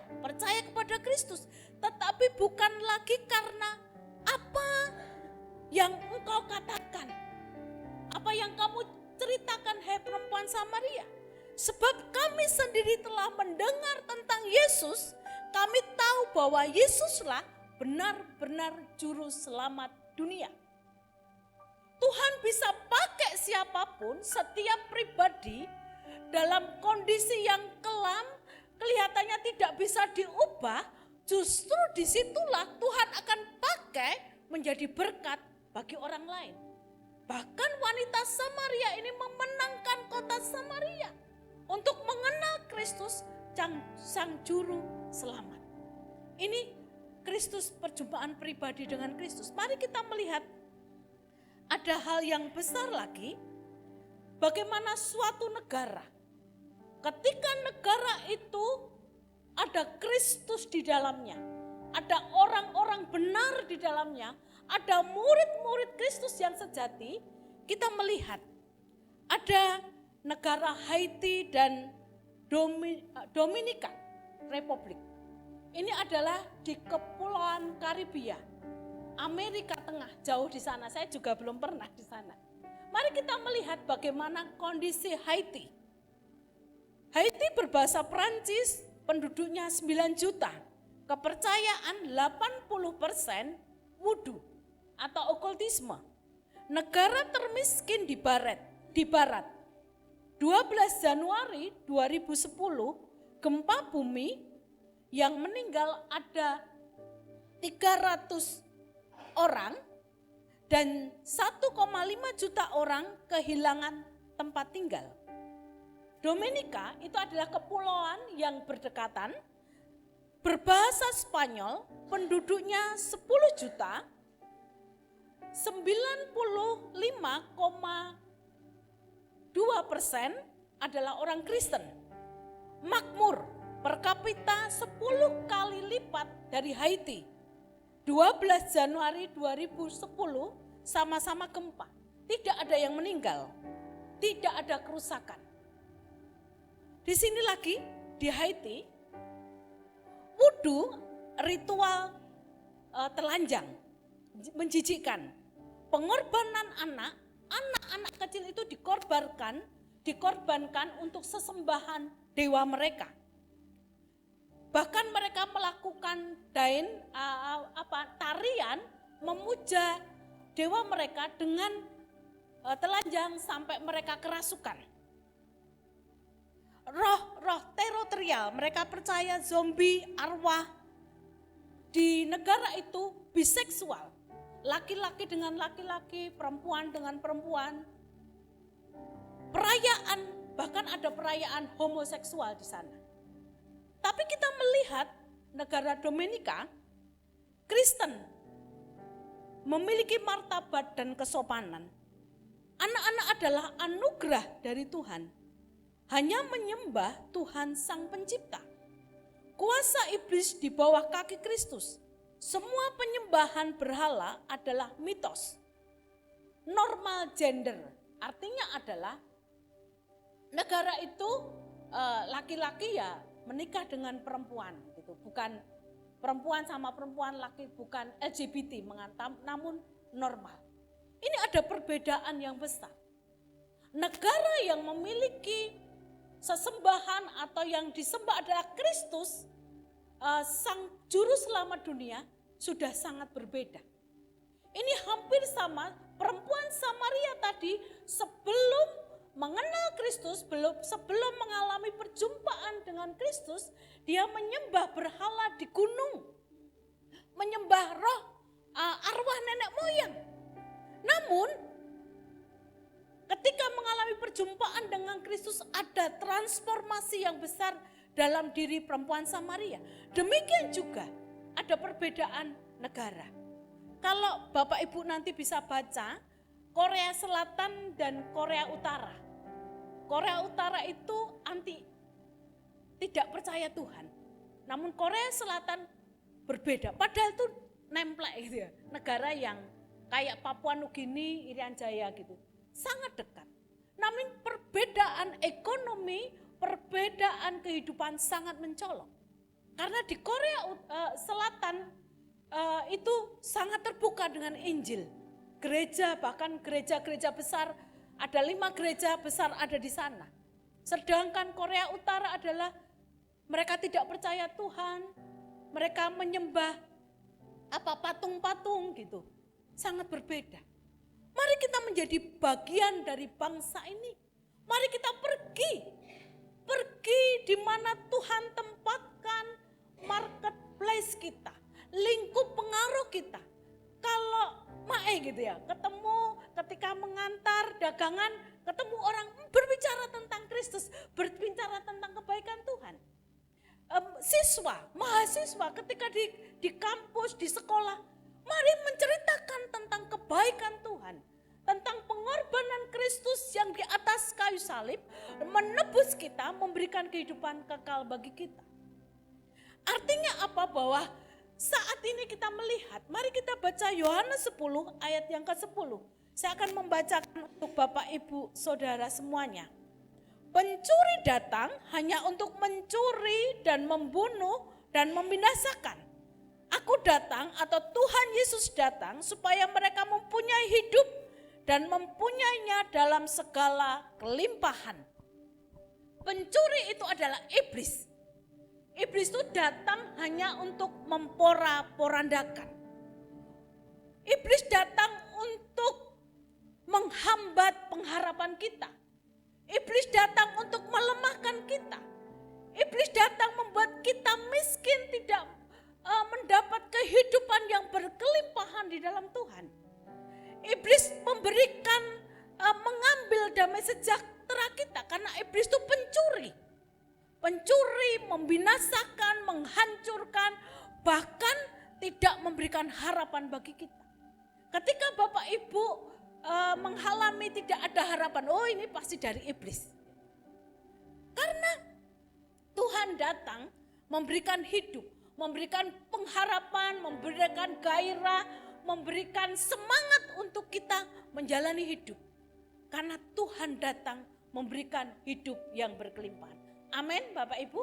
kepada Kristus. Tetapi bukan lagi karena apa yang engkau katakan. Apa yang kamu ceritakan, hai perempuan Samaria. Sebab kami sendiri telah mendengar tentang Yesus, kami tahu bahwa Yesuslah benar-benar juru selamat dunia. Tuhan bisa pakai siapapun, setiap pribadi dalam kondisi yang kelam, kelihatannya tidak bisa diubah, justru disitulah Tuhan akan pakai menjadi berkat bagi orang lain. Bahkan wanita Samaria ini memenangkan kota Samaria untuk mengenal Kristus, sang juru selamat. Ini Kristus, perjumpaan pribadi dengan Kristus. Mari kita melihat ada hal yang besar lagi, bagaimana suatu negara, ketika negara itu ada Kristus di dalamnya, ada orang-orang benar di dalamnya, ada murid-murid Kristus yang sejati, kita melihat ada negara Haiti dan Dominika Republik. Ini adalah di Kepulauan Karibia, Amerika Tengah, jauh di sana. Saya juga belum pernah di sana. Mari kita melihat bagaimana kondisi Haiti. Haiti berbahasa Prancis, penduduknya 9 juta. Kepercayaan 80% wudu atau okultisme. Negara termiskin di barat. 12 Januari 2010, gempa bumi yang meninggal ada 300 orang dan 1,5 juta orang kehilangan tempat tinggal. Dominika itu adalah kepulauan yang berdekatan, berbahasa Spanyol, penduduknya 10 juta, 95,2% adalah orang Kristen. Makmur per kapita 10 kali lipat dari Haiti. 12 Januari 2010 sama-sama gempa. Tidak ada yang meninggal. Tidak ada kerusakan. Di sini lagi di Haiti, wudu ritual telanjang, menjijikkan. Pengorbanan anak-anak kecil itu dikorbankan untuk sesembahan dewa mereka. Bahkan mereka melakukan tarian memuja dewa mereka dengan telanjang sampai mereka kerasukan. Roh teritorial, mereka percaya zombie, arwah. Di negara itu biseksual, laki-laki dengan laki-laki, perempuan dengan perempuan. Perayaan, bahkan ada perayaan homoseksual di sana. Tapi kita melihat negara Dominika, Kristen memiliki martabat dan kesopanan. Anak-anak adalah anugerah dari Tuhan. Hanya menyembah Tuhan Sang Pencipta. Kuasa iblis di bawah kaki Kristus. Semua penyembahan berhala adalah mitos. Normal gender artinya adalah negara itu laki-laki ya menikah dengan perempuan gitu, bukan perempuan sama perempuan, laki bukan LGBT mengantam, namun normal. Ini ada perbedaan yang besar. Negara yang memiliki sesembahan atau yang disembah adalah Kristus, Sang Juru Selamat dunia, sudah sangat berbeda. Ini hampir sama, perempuan Samaria tadi sebelum mengenal Kristus, sebelum mengalami perjumpaan dengan Kristus, dia menyembah berhala di gunung, menyembah roh arwah nenek moyang. Namun ketika mengalami perjumpaan dengan Kristus, ada transformasi yang besar dalam diri perempuan Samaria. Demikian juga ada perbedaan negara. Kalau Bapak Ibu nanti bisa baca Korea Selatan dan Korea Utara. Korea Utara itu tidak percaya Tuhan. Namun Korea Selatan berbeda. Padahal itu nemplek gitu ya. Negara yang kayak Papua Nugini, Irian Jaya gitu. Sangat dekat. Namun perbedaan ekonomi, perbedaan kehidupan sangat mencolok. Karena di Korea Selatan itu sangat terbuka dengan Injil. Gereja, bahkan gereja-gereja besar, ada 5 gereja besar ada di sana. Sedangkan Korea Utara adalah mereka tidak percaya Tuhan, mereka menyembah patung-patung gitu. Sangat berbeda. Mari kita menjadi bagian dari bangsa ini. Mari kita pergi di mana Tuhan tempatkan marketplace kita, lingkup pengaruh kita. Kalau gitu ya, ketemu ketika mengantar dagangan, ketemu orang berbicara tentang Kristus, berbicara tentang kebaikan Tuhan. Mahasiswa ketika di kampus, di sekolah, mari menceritakan tentang kebaikan Tuhan, tentang pengorbanan Kristus yang di atas kayu salib, menebus kita, memberikan kehidupan kekal bagi kita. Artinya apa? Bahwa saat ini kita melihat, mari kita baca Yohanes 10 ayat yang ke-10. Saya akan membacakan untuk Bapak, Ibu, Saudara semuanya. Pencuri datang hanya untuk mencuri dan membunuh dan membinasakan. Aku datang atau Tuhan Yesus datang supaya mereka mempunyai hidup dan mempunyainya dalam segala kelimpahan. Pencuri itu adalah iblis. Iblis itu datang hanya untuk memporak-porandakan. Iblis datang untuk menghambat pengharapan kita. Iblis datang untuk melemahkan kita. Iblis datang membuat kita miskin, tidak mendapat kehidupan yang berkelimpahan di dalam Tuhan. Iblis mengambil damai sejahtera kita karena iblis itu pencuri, membinasakan, menghancurkan, bahkan tidak memberikan harapan bagi kita. Ketika Bapak Ibu mengalami tidak ada harapan, oh ini pasti dari iblis. Karena Tuhan datang memberikan hidup, memberikan pengharapan, memberikan gairah, memberikan semangat untuk kita menjalani hidup. Karena Tuhan datang memberikan hidup yang berkelimpahan. Amin Bapak Ibu.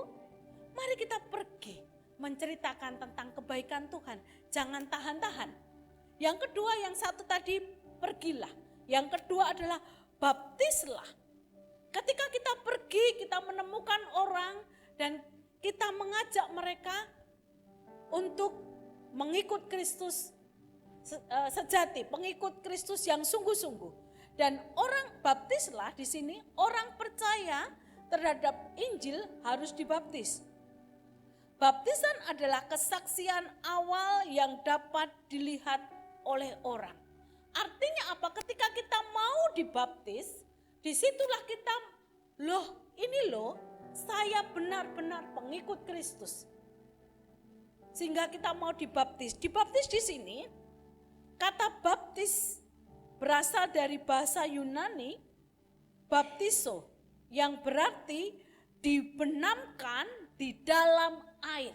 Mari kita pergi menceritakan tentang kebaikan Tuhan. Jangan tahan-tahan. Yang kedua, yang satu tadi pergilah. Yang kedua adalah baptislah. Ketika kita pergi, kita menemukan orang dan kita mengajak mereka untuk mengikut Kristus sejati, pengikut Kristus yang sungguh-sungguh. Dan orang baptislah di sini, orang percaya terhadap Injil harus dibaptis. Baptisan adalah kesaksian awal yang dapat dilihat oleh orang. Artinya apa? Ketika kita mau dibaptis, disitulah kita, saya benar-benar pengikut Kristus. Sehingga kita mau dibaptis. Dibaptis di sini, kata baptis berasal dari bahasa Yunani, baptiso, yang berarti dibenamkan di dalam air.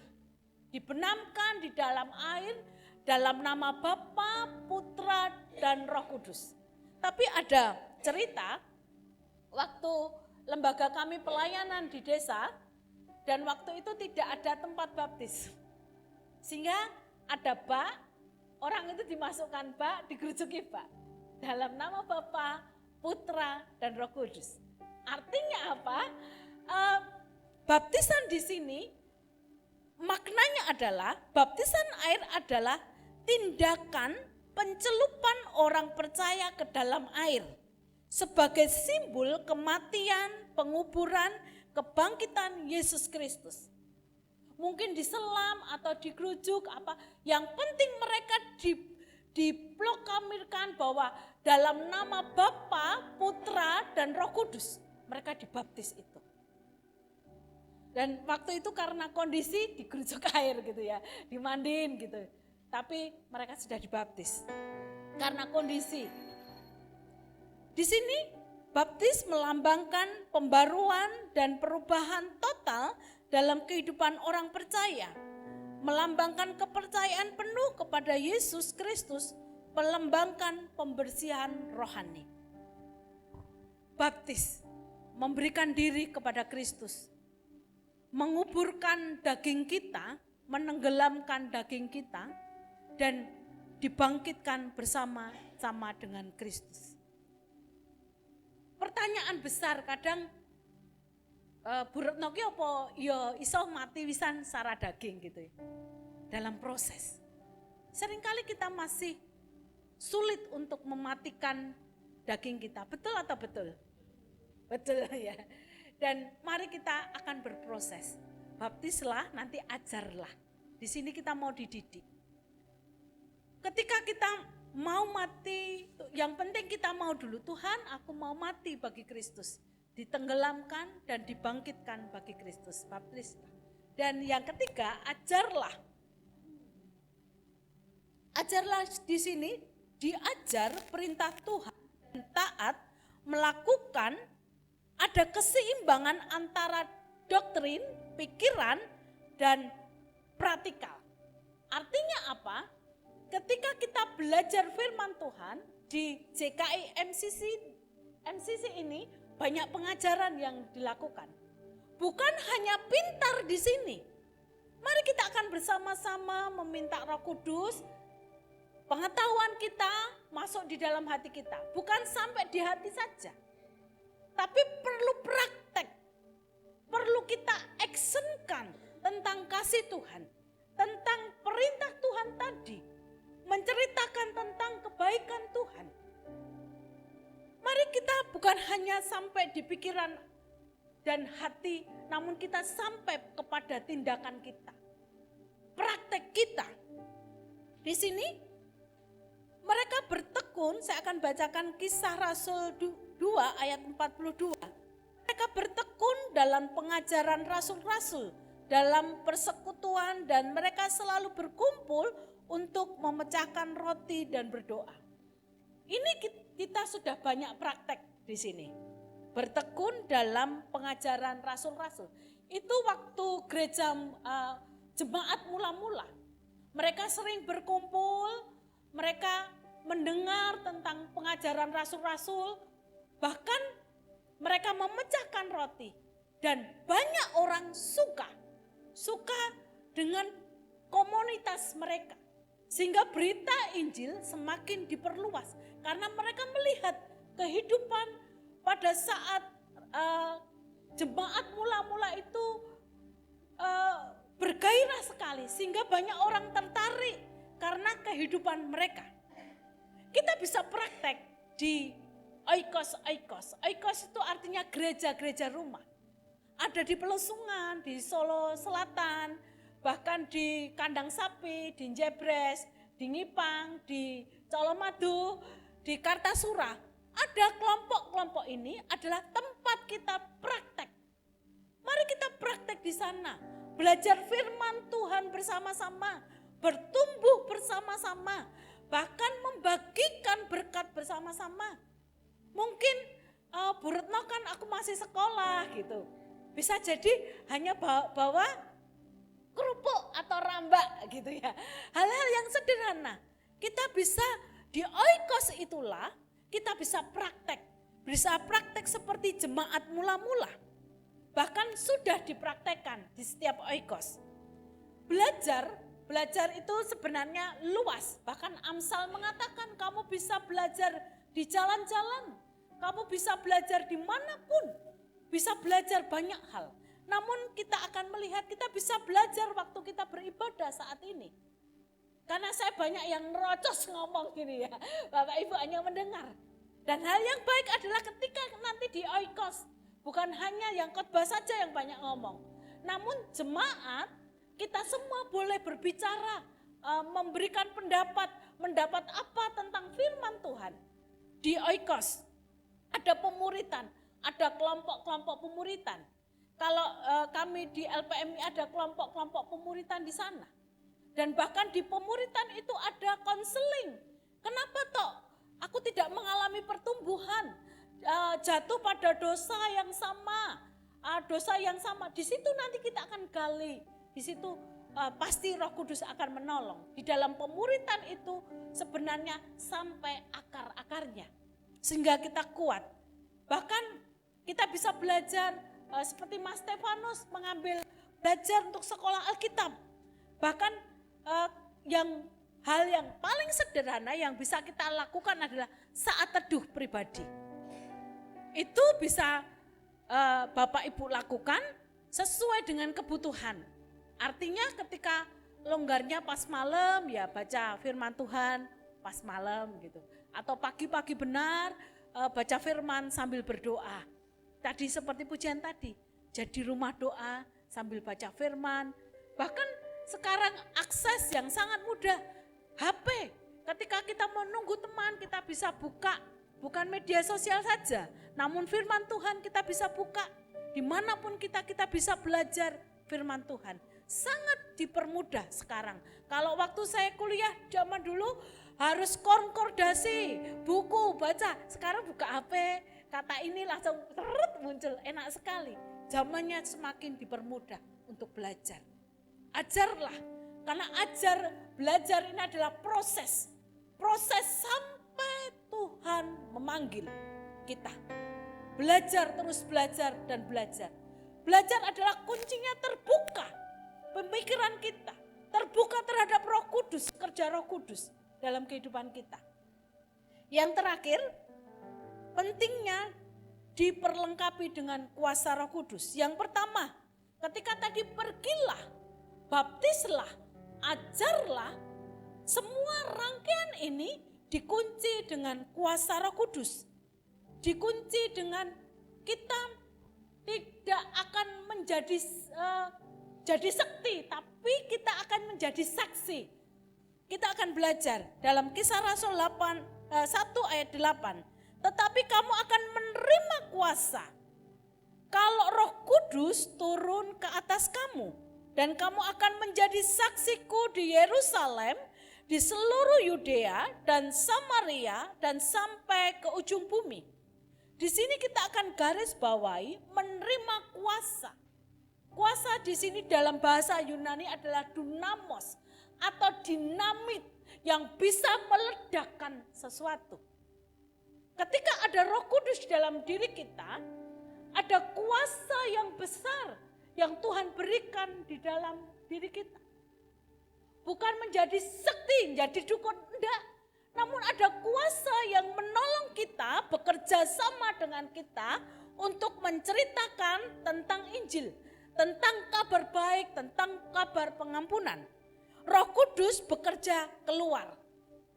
Dibenamkan di dalam air dalam nama Bapa, Putra, dan Roh Kudus. Tapi ada cerita waktu lembaga kami pelayanan di desa dan waktu itu tidak ada tempat baptis. Sehingga ada bak, orang itu dimasukkan bak, digerujuki bak. Dalam nama Bapa, Putra, dan Roh Kudus. Artinya apa? Baptisan di sini maknanya adalah baptisan air adalah tindakan pencelupan orang percaya ke dalam air sebagai simbol kematian, penguburan, kebangkitan Yesus Kristus. Mungkin diselam atau digerujuk apa, yang penting mereka diproklamirkan bahwa dalam nama Bapa, Putra, dan Roh Kudus mereka dibaptis itu. Dan waktu itu karena kondisi digerujuk air gitu ya, dimandiin gitu. Tapi mereka sudah dibaptis karena kondisi. Di sini baptis melambangkan pembaruan dan perubahan total dalam kehidupan orang percaya. Melambangkan kepercayaan penuh kepada Yesus Kristus, melambangkan pembersihan rohani. Baptis memberikan diri kepada Kristus, menguburkan daging kita, menenggelamkan daging kita, dan dibangkitkan bersama-sama dengan Kristus. Pertanyaan besar kadang, Bu Retno ki apa ya iso mati wisan sara daging gitu ya. Dalam proses. Seringkali kita masih sulit untuk mematikan daging kita. Betul atau betul? Betul ya. Dan mari kita akan berproses. Baptislah, nanti ajarlah. Di sini kita mau dididik. Ketika kita mau mati, yang penting kita mau dulu, Tuhan aku mau mati bagi Kristus. Ditenggelamkan dan dibangkitkan bagi Kristus. Baptislah. Dan yang ketiga, ajarlah. Ajarlah di sini, diajar perintah Tuhan dan taat melakukan, ada keseimbangan antara doktrin, pikiran, dan praktikal. Artinya apa? Ketika kita belajar firman Tuhan di JKI MCC ini banyak pengajaran yang dilakukan. Bukan hanya pintar di sini. Mari kita akan bersama-sama meminta Roh Kudus, pengetahuan kita masuk di dalam hati kita. Bukan sampai di hati saja. Tapi perlu praktek. Perlu kita actionkan tentang kasih Tuhan. Tentang perintah Tuhan tadi. Menceritakan tentang kebaikan Tuhan. Mari kita bukan hanya sampai di pikiran dan hati, namun kita sampai kepada tindakan kita. Praktek kita. Di sini mereka bertekun, saya akan bacakan Kisah Rasul 2 ayat 42. Mereka bertekun dalam pengajaran rasul-rasul, dalam persekutuan, dan mereka selalu berkumpul untuk memecahkan roti dan berdoa. Ini kita sudah banyak praktek di sini. Bertekun dalam pengajaran rasul-rasul. Itu waktu gereja jemaat mula-mula. Mereka sering berkumpul, mereka mendengar tentang pengajaran rasul-rasul, bahkan mereka memecahkan roti. Dan banyak orang suka dengan komunitas mereka. Sehingga berita Injil semakin diperluas. Karena mereka melihat kehidupan pada saat jemaat mula-mula itu bergairah sekali. Sehingga banyak orang tertarik karena kehidupan mereka. Kita bisa praktek di oikos. Oikos itu artinya gereja-gereja rumah. Ada di Pelusungan, di Solo Selatan, bahkan di Kandang Sapi, di Jebres, di Ngipang, di Colomadu, di Kartasura. Ada kelompok-kelompok ini adalah tempat kita praktek. Mari kita praktek di sana. Belajar firman Tuhan bersama-sama. Bertumbuh bersama-sama. Bahkan membagikan berkat bersama-sama. Mungkin Bu Retno kan aku masih sekolah gitu. Bisa jadi hanya bawa kerupuk atau rambak gitu ya. Hal-hal yang sederhana. Kita bisa di oikos itulah kita bisa praktek. Bisa praktek seperti jemaat mula-mula. Bahkan sudah dipraktekkan di setiap oikos. Belajar itu sebenarnya luas. Bahkan Amsal mengatakan kamu bisa belajar di jalan-jalan. Kamu bisa belajar dimanapun. Bisa belajar banyak hal. Namun kita akan melihat kita bisa belajar waktu kita beribadah saat ini. Karena saya banyak yang nerocos ngomong gini ya. Bapak Ibu hanya mendengar. Dan hal yang baik adalah ketika nanti di oikos. Bukan hanya yang khotbah saja yang banyak ngomong. Namun jemaat kita semua boleh berbicara. Memberikan mendapat apa tentang firman Tuhan. Di oikos ada pemuritan. Ada kelompok-kelompok pemuritan. Kalau kami di LPMI ada kelompok-kelompok pemuritan di sana. Dan bahkan di pemuritan itu ada konseling. Kenapa toh aku tidak mengalami pertumbuhan? Jatuh pada dosa yang sama. Dosa yang sama. Di situ nanti kita akan gali. Di situ pasti Roh Kudus akan menolong. Di dalam pemuritan itu sebenarnya sampai akar-akarnya. Sehingga kita kuat. Bahkan kita bisa belajar seperti Mas Stefanus mengambil belajar untuk sekolah Alkitab. Bahkan hal yang paling sederhana yang bisa kita lakukan adalah saat teduh pribadi. Itu bisa Bapak Ibu lakukan sesuai dengan kebutuhan. Artinya ketika longgarnya pas malam ya baca firman Tuhan. pas malam gitu. Atau pagi-pagi benar baca firman sambil berdoa. Tadi seperti pujian tadi, jadi rumah doa sambil baca firman. Bahkan sekarang akses yang sangat mudah, HP. Ketika kita menunggu teman, kita bisa buka, bukan media sosial saja, namun firman Tuhan kita bisa buka. Dimanapun kita bisa belajar firman Tuhan. Sangat dipermudah sekarang. Kalau waktu saya kuliah zaman dulu harus konkordasi, buku, baca. Sekarang buka HP, kata ini langsung muncul, enak sekali. Zamannya semakin dipermudah untuk belajar. Ajarlah, karena belajar ini adalah proses sampai Tuhan memanggil kita. Belajar, terus belajar dan belajar. Belajar adalah kuncinya terbuka pemikiran kita, terbuka terhadap Roh Kudus, kerja Roh Kudus dalam kehidupan kita. Yang terakhir, pentingnya diperlengkapi dengan kuasa Roh Kudus. Yang pertama, ketika tadi pergilah, baptislah, ajarlah, semua rangkaian ini dikunci dengan kuasa Roh Kudus. Dikunci dengan kita tidak akan menjadi jadi sakti, tapi kita akan menjadi saksi. Kita akan belajar dalam Kisah Rasul 1 ayat 8. Tetapi kamu akan menerima kuasa kalau Roh Kudus turun ke atas kamu. Dan kamu akan menjadi saksiku di Yerusalem, di seluruh Yudea dan Samaria dan sampai ke ujung bumi. Di sini kita akan garis bawahi menerima kuasa. Kuasa di sini dalam bahasa Yunani adalah dunamos atau dinamit yang bisa meledakkan sesuatu. Ketika ada Roh Kudus dalam diri kita, ada kuasa yang besar yang Tuhan berikan di dalam diri kita. Bukan menjadi sakti, menjadi dukun, enggak. Namun ada kuasa yang menolong kita, bekerja sama dengan kita untuk menceritakan tentang Injil, tentang kabar baik, tentang kabar pengampunan. Roh Kudus bekerja keluar.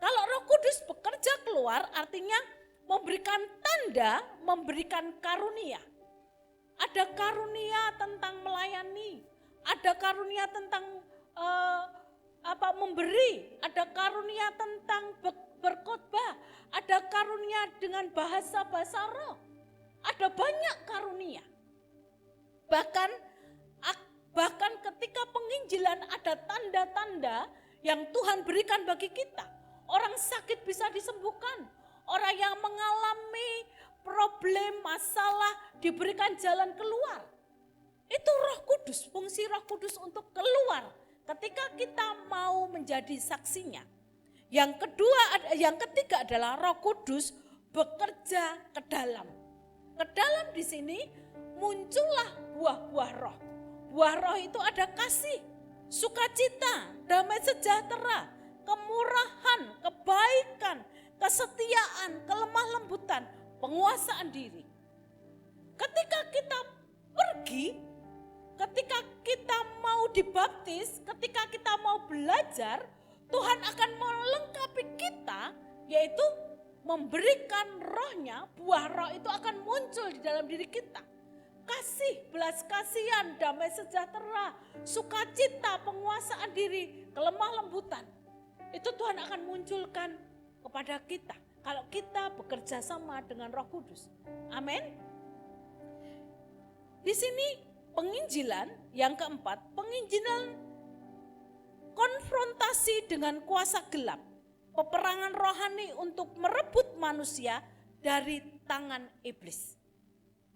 Kalau Roh Kudus bekerja keluar artinya memberikan tanda, memberikan karunia. Ada karunia tentang melayani, ada karunia tentang memberi, ada karunia tentang berkhotbah, ada karunia dengan bahasa roh. Ada banyak karunia. Bahkan ketika penginjilan ada tanda-tanda yang Tuhan berikan bagi kita. Orang sakit bisa disembuhkan. Orang yang mengalami problem, masalah diberikan jalan keluar. Itu Roh Kudus, fungsi Roh Kudus untuk keluar ketika kita mau menjadi saksinya. Yang ketiga adalah Roh Kudus bekerja ke dalam. Ke dalam di sini muncullah buah-buah roh. Buah roh itu ada kasih, sukacita, damai sejahtera, kemurahan, kebaikan, kesetiaan, kelemah lembutan, penguasaan diri. Ketika kita pergi, ketika kita mau dibaptis, ketika kita mau belajar, Tuhan akan melengkapi kita, yaitu memberikan rohnya, buah roh itu akan muncul di dalam diri kita. Kasih, belas kasihan, damai sejahtera, sukacita, penguasaan diri, kelemah lembutan. Itu Tuhan akan munculkan kepada kita kalau kita bekerja sama dengan Roh Kudus. Amin. Di sini penginjilan yang keempat, penginjilan konfrontasi dengan kuasa gelap. Peperangan rohani untuk merebut manusia dari tangan iblis.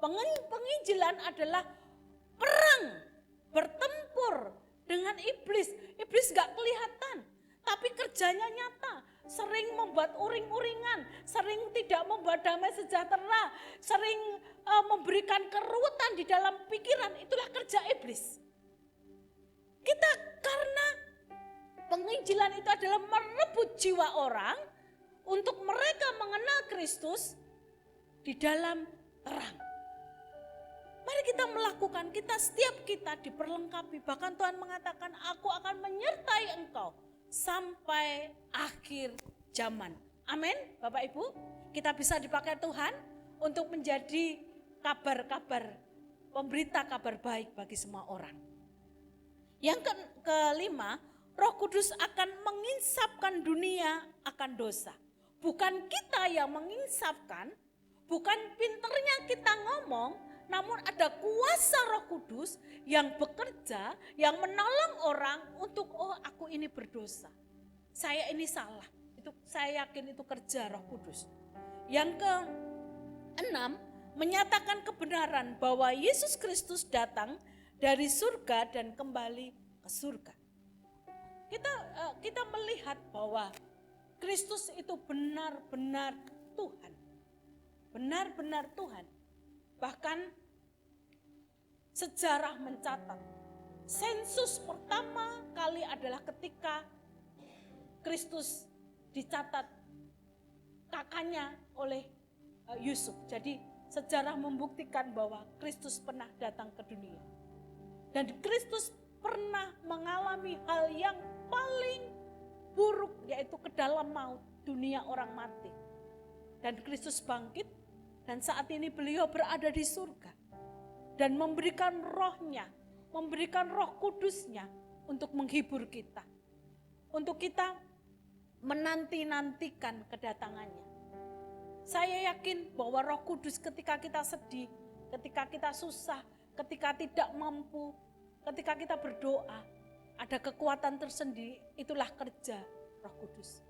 Penginjilan adalah perang, bertempur dengan iblis. Iblis gak kelihatan, tapi kerjanya nyata. Sering membuat uring-uringan, sering tidak membuat damai sejahtera, sering memberikan keruwetan di dalam pikiran. Itulah kerja iblis. Kita karena penginjilan itu adalah merebut jiwa orang untuk mereka mengenal Kristus di dalam terang. Mari kita melakukan, setiap kita diperlengkapi. Bahkan Tuhan mengatakan, aku akan menyertai engkau sampai akhir zaman. Amin, Bapak Ibu. Kita bisa dipakai Tuhan untuk menjadi kabar-kabar, pemberita kabar baik bagi semua orang. Yang kelima, Roh Kudus akan menginsapkan dunia akan dosa. Bukan kita yang menginsapkan, bukan pinternya kita ngomong, namun ada kuasa Roh Kudus yang bekerja, yang menolong orang untuk, oh aku ini berdosa, saya ini salah. Itu saya yakin itu kerja Roh Kudus. Yang keenam, menyatakan kebenaran bahwa Yesus Kristus datang dari surga dan kembali ke surga. Kita melihat bahwa Kristus itu benar-benar Tuhan. Benar-benar Tuhan. Bahkan sejarah mencatat, sensus pertama kali adalah ketika Kristus dicatat kakaknya oleh Yusuf. Jadi sejarah membuktikan bahwa Kristus pernah datang ke dunia. Dan Kristus pernah mengalami hal yang paling buruk, yaitu ke dalam maut, dunia orang mati. Dan Kristus bangkit, dan saat ini beliau berada di surga. Dan memberikan rohnya, memberikan roh kudusnya untuk menghibur kita. Untuk kita menanti-nantikan kedatangannya. Saya yakin bahwa Roh Kudus ketika kita sedih, ketika kita susah, ketika tidak mampu, ketika kita berdoa, ada kekuatan tersendiri, itulah kerja Roh Kudus.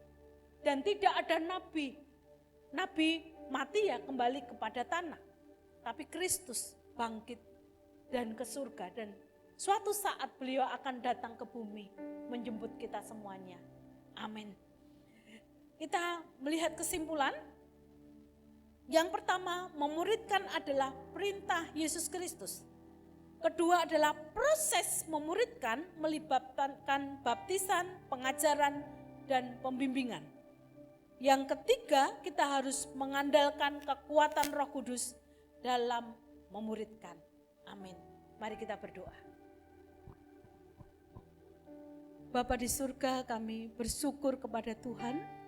Dan tidak ada nabi mati ya kembali kepada tanah. Tapi Kristus bangkit dan ke surga, dan suatu saat beliau akan datang ke bumi menjemput kita semuanya. Amin. Kita melihat kesimpulan. Yang pertama, memuridkan adalah perintah Yesus Kristus. Kedua adalah proses memuridkan melibatkan baptisan, pengajaran, dan pembimbingan. Yang ketiga, kita harus mengandalkan kekuatan Roh Kudus dalam memuridkan. Amin. Mari kita berdoa. Bapa di surga, kami bersyukur kepada Tuhan.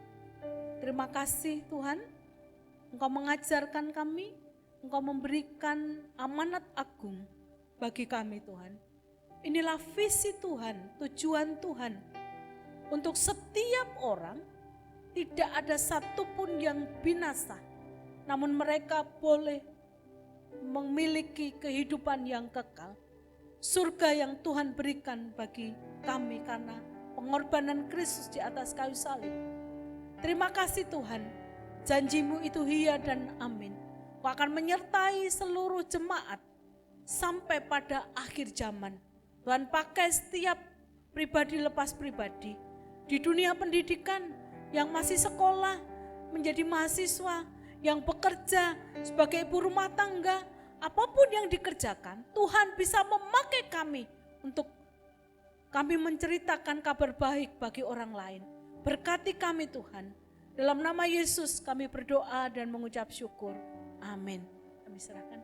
Terima kasih Tuhan, Engkau mengajarkan kami, Engkau memberikan amanat agung bagi kami Tuhan. Inilah visi Tuhan, tujuan Tuhan. Untuk setiap orang, tidak ada satupun yang binasa, namun mereka boleh memiliki kehidupan yang kekal. Surga yang Tuhan berikan bagi kami karena pengorbanan Kristus di atas kayu salib. Terima kasih Tuhan, janji-Mu itu iya dan amin. Kau akan menyertai seluruh jemaat sampai pada akhir zaman. Tuhan pakai setiap pribadi lepas pribadi. Di dunia pendidikan, yang masih sekolah, menjadi mahasiswa, yang bekerja sebagai ibu rumah tangga, apapun yang dikerjakan, Tuhan bisa memakai kami untuk kami menceritakan kabar baik bagi orang lain. Berkati kami Tuhan. Dalam nama Yesus kami berdoa dan mengucap syukur. Amin. Kami serahkan.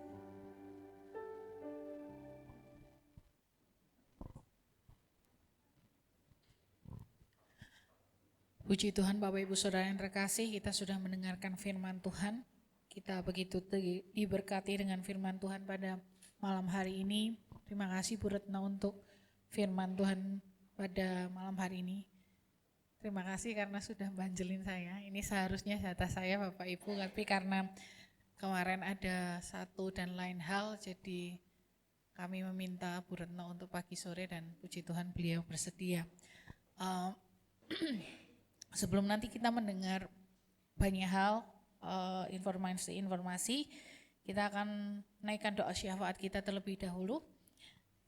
Puji Tuhan Bapak Ibu Saudara yang terkasih, kita sudah mendengarkan firman Tuhan. Kita begitu diberkati dengan firman Tuhan pada malam hari ini. Terima kasih Bu Retno untuk firman Tuhan pada malam hari ini. Terima kasih karena sudah banjelin saya. Ini seharusnya jatah saya Bapak Ibu, tapi karena kemarin ada satu dan lain hal, jadi kami meminta Bu Retno untuk pagi sore dan puji Tuhan beliau bersedia. Sebelum nanti kita mendengar banyak hal, informasi, kita akan naikkan doa syafaat kita terlebih dahulu.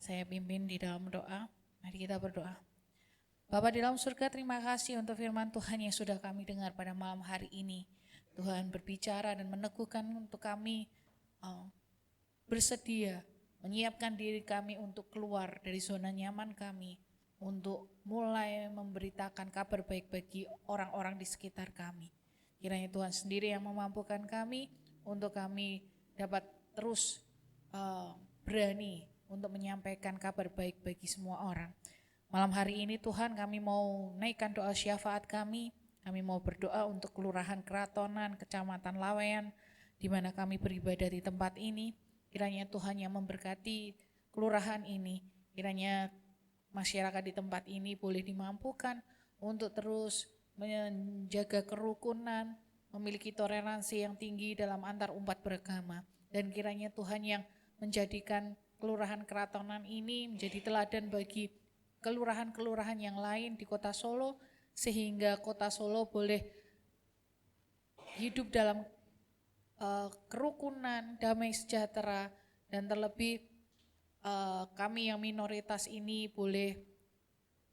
Saya pimpin di dalam doa. Mari kita berdoa. Bapa di dalam surga, terima kasih untuk firman Tuhan yang sudah kami dengar pada malam hari ini. Tuhan berbicara dan meneguhkan untuk kami bersedia menyiapkan diri kami untuk keluar dari zona nyaman kami, untuk mulai memberitakan kabar baik bagi orang-orang di sekitar kami. Kiranya Tuhan sendiri yang memampukan kami untuk kami dapat terus berani untuk menyampaikan kabar baik bagi semua orang. Malam hari ini Tuhan, kami mau naikkan doa syafaat kami Kami mau berdoa untuk Kelurahan Keratonan, Kecamatan Lawean, di mana kami beribadah di tempat ini. Kiranya Tuhan yang memberkati kelurahan ini. Kiranya masyarakat di tempat ini boleh dimampukan untuk terus menjaga kerukunan, memiliki toleransi yang tinggi dalam antar umat beragama. Dan kiranya Tuhan yang menjadikan Kelurahan Keratonan ini menjadi teladan bagi kelurahan-kelurahan yang lain di Kota Solo, sehingga Kota Solo boleh hidup dalam kerukunan, damai sejahtera, dan terlebih kami yang minoritas ini boleh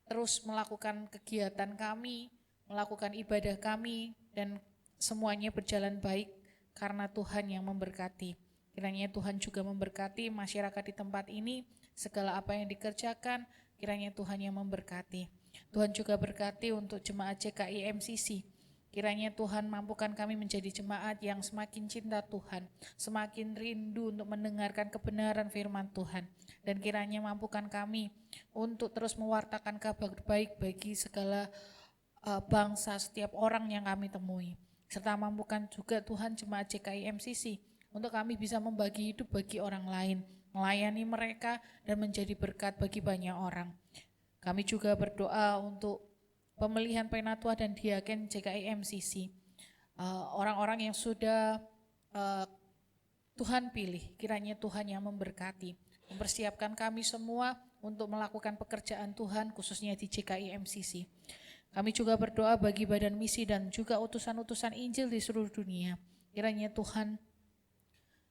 terus melakukan kegiatan kami, melakukan ibadah kami, dan semuanya berjalan baik karena Tuhan yang memberkati. Kiranya Tuhan juga memberkati masyarakat di tempat ini, segala apa yang dikerjakan, kiranya Tuhan yang memberkati. Tuhan juga berkati untuk jemaat JKI MCC. Kiranya Tuhan mampukan kami menjadi jemaat yang semakin cinta Tuhan, semakin rindu untuk mendengarkan kebenaran firman Tuhan. Dan kiranya mampukan kami untuk terus mewartakan kabar baik bagi segala bangsa, setiap orang yang kami temui. Serta mampukan juga Tuhan jemaat JKI MCC untuk kami bisa membagi hidup bagi orang lain, melayani mereka dan menjadi berkat bagi banyak orang. Kami juga berdoa untuk pemilihan penatua dan diaken JKI MCC, orang-orang yang sudah Tuhan pilih, kiranya Tuhan yang memberkati, mempersiapkan kami semua untuk melakukan pekerjaan Tuhan khususnya di JKI MCC. Kami juga berdoa bagi badan misi dan juga utusan-utusan Injil di seluruh dunia. Kiranya Tuhan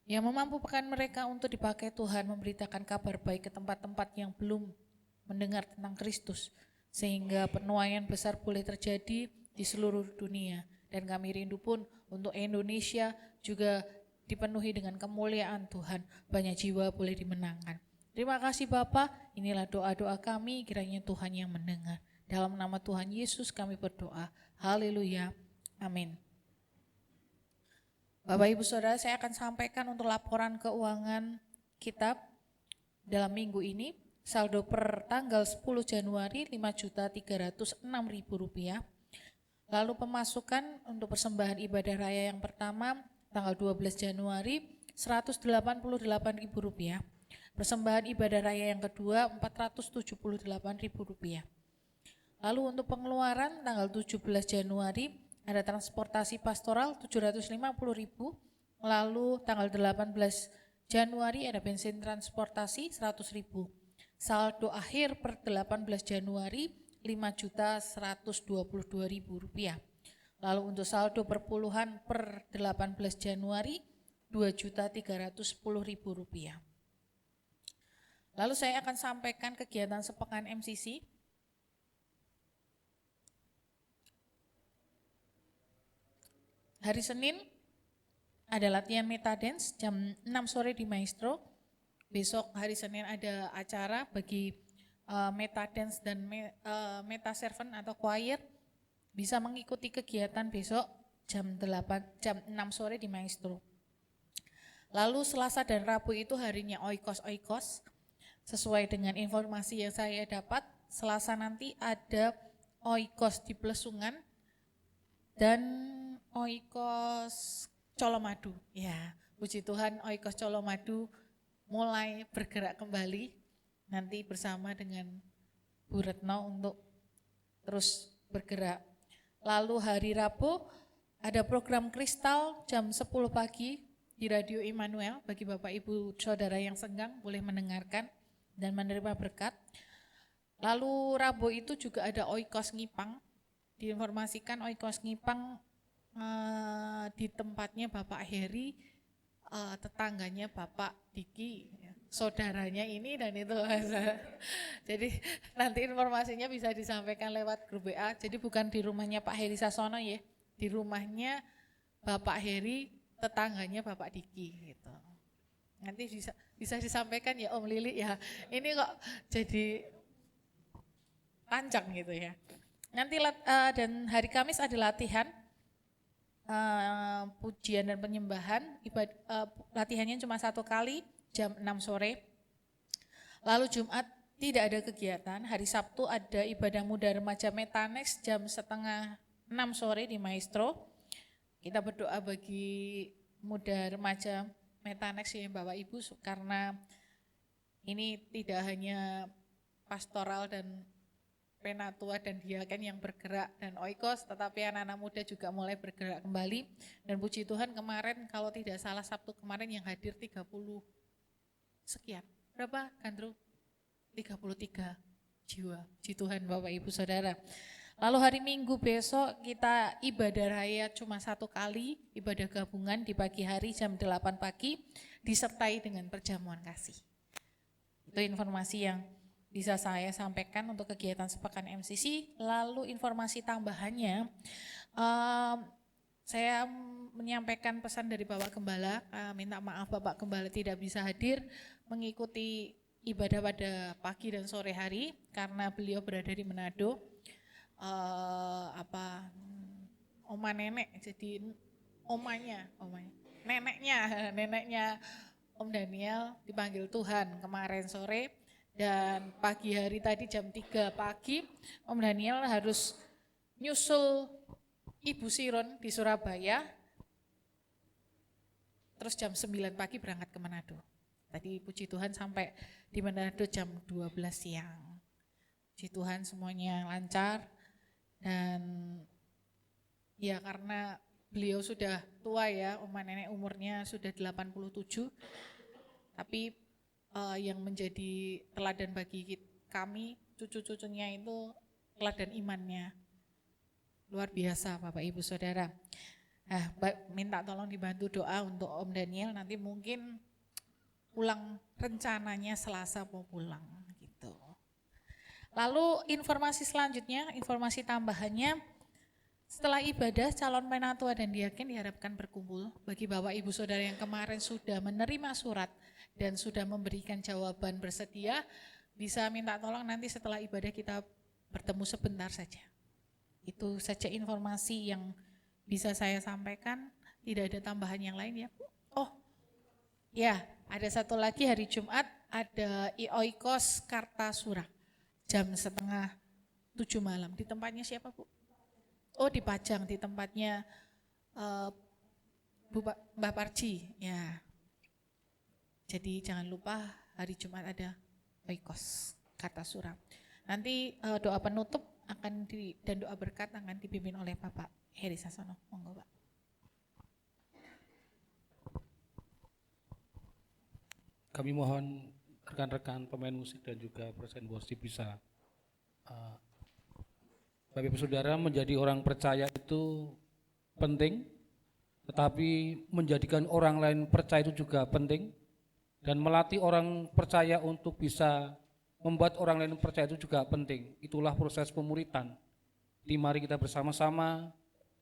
yang memampukan mereka untuk dipakai Tuhan memberitakan kabar baik ke tempat-tempat yang belum mendengar tentang Kristus, sehingga penuaian besar boleh terjadi di seluruh dunia. Dan kami rindu pun untuk Indonesia juga dipenuhi dengan kemuliaan Tuhan, banyak jiwa boleh dimenangkan. Terima kasih Bapa, inilah doa-doa kami, kiranya Tuhan yang mendengar. Dalam nama Tuhan Yesus kami berdoa, haleluya, amin. Bapak Ibu Saudara, saya akan sampaikan untuk laporan keuangan kita dalam minggu ini. Saldo per tanggal 10 Januari Rp5.306.000. Lalu pemasukan untuk persembahan ibadah raya yang pertama tanggal 12 Januari Rp188.000. Persembahan ibadah raya yang kedua Rp478.000. Lalu untuk pengeluaran tanggal 17 Januari ada transportasi pastoral Rp750.000. Lalu tanggal 18 Januari ada bensin transportasi Rp100.000. Saldo akhir per 18 Januari Rp5.122.000. Lalu untuk saldo perpuluhan per 18 Januari Rp2.310.000. Lalu saya akan sampaikan kegiatan sepekan MCC. Hari Senin ada latihan metadance jam 6 sore di Maestro. Besok hari Senin ada acara bagi metadance dan meta servant atau choir, bisa mengikuti kegiatan besok jam 6 sore di Maestro. Lalu Selasa dan Rabu itu harinya oikos. Sesuai dengan informasi yang saya dapat, Selasa nanti ada oikos di Plesungan dan oikos Colomadu. Ya, puji Tuhan oikos Colomadu mulai bergerak kembali nanti bersama dengan Bu Retno untuk terus bergerak. Lalu hari Rabu ada program Kristal jam 10 pagi di Radio Immanuel, bagi Bapak Ibu Saudara yang senggang boleh mendengarkan dan menerima berkat. Lalu Rabu itu juga ada Oikos Ngipang, diinformasikan Oikos Ngipang di tempatnya Bapak Heri, tetangganya Bapak Diki, saudaranya ini dan itu. Jadi nanti informasinya bisa disampaikan lewat grup WA. Jadi bukan di rumahnya Pak Heri Sasono ya, di rumahnya Bapak Heri, tetangganya Bapak Diki gitu. Nanti bisa disampaikan ya Om Lili ya. Ini kok jadi panjang gitu ya. Nanti dan hari Kamis ada latihan pujian dan penyembahan, latihannya cuma 1 kali jam 6 sore. Lalu Jumat tidak ada kegiatan, hari Sabtu ada ibadah muda remaja Metanex jam setengah 6 sore di Maestro. Kita berdoa bagi muda remaja Metanex ya Bapak Ibu, karena ini tidak hanya pastoral dan penatua dan diaken yang bergerak dan oikos, tetapi anak-anak muda juga mulai bergerak kembali. Dan puji Tuhan kemarin kalau tidak salah Sabtu kemarin yang hadir 30 sekian. Berapa Gandru? 33 jiwa. Puji Tuhan Bapak Ibu Saudara. Lalu hari Minggu besok kita ibadah raya cuma 1 kali, ibadah gabungan di pagi hari jam 8 pagi, disertai dengan perjamuan kasih. Itu informasi yang bisa saya sampaikan untuk kegiatan sepekan MCC. Lalu informasi tambahannya, saya menyampaikan pesan dari Bapak Gembala, minta maaf Bapak Gembala tidak bisa hadir mengikuti ibadah pada pagi dan sore hari karena beliau berada di Manado. Oma nenek, jadi neneknya Om Daniel dipanggil Tuhan kemarin sore, dan pagi hari tadi jam 3 pagi Om Daniel harus nyusul Ibu Siron di Surabaya, terus jam 9 pagi berangkat ke Manado. Tadi puji Tuhan sampai di Manado jam 12 siang. Puji Tuhan semuanya lancar. Dan ya karena beliau sudah tua ya, oma nenek umurnya sudah 87, tapi yang menjadi teladan bagi kami, cucu-cucunya itu teladan imannya. Luar biasa Bapak Ibu Saudara. Minta tolong dibantu doa untuk Om Daniel, nanti mungkin pulang rencananya Selasa mau pulang gitu. Lalu informasi selanjutnya, informasi tambahannya, setelah ibadah calon penatua dan diaken diharapkan berkumpul. Bagi Bapak Ibu Saudara yang kemarin sudah menerima surat dan sudah memberikan jawaban bersedia, bisa minta tolong nanti setelah ibadah kita bertemu sebentar saja. Itu saja informasi yang bisa saya sampaikan, tidak ada tambahan yang lain ya Bu? Oh ya, ada satu lagi hari Jumat, ada Oikos Kartasura. Jam 6:30 malam. Di tempatnya siapa Bu? Oh di Pajang, di tempatnya Mbak Parji. Ya. Jadi jangan lupa hari Jumat ada Oikos Kartasura. Nanti doa penutup dan doa berkat akan dipimpin oleh Bapak Heri Sasono. Monggo Pak. Kami mohon rekan-rekan pemain musik dan juga presiden worship bisa Bapak Ibu Saudara, menjadi orang percaya itu penting, tetapi menjadikan orang lain percaya itu juga penting, dan melatih orang percaya untuk bisa membuat orang lain percaya itu juga penting. Itulah proses pemuritan. Jadi mari kita bersama-sama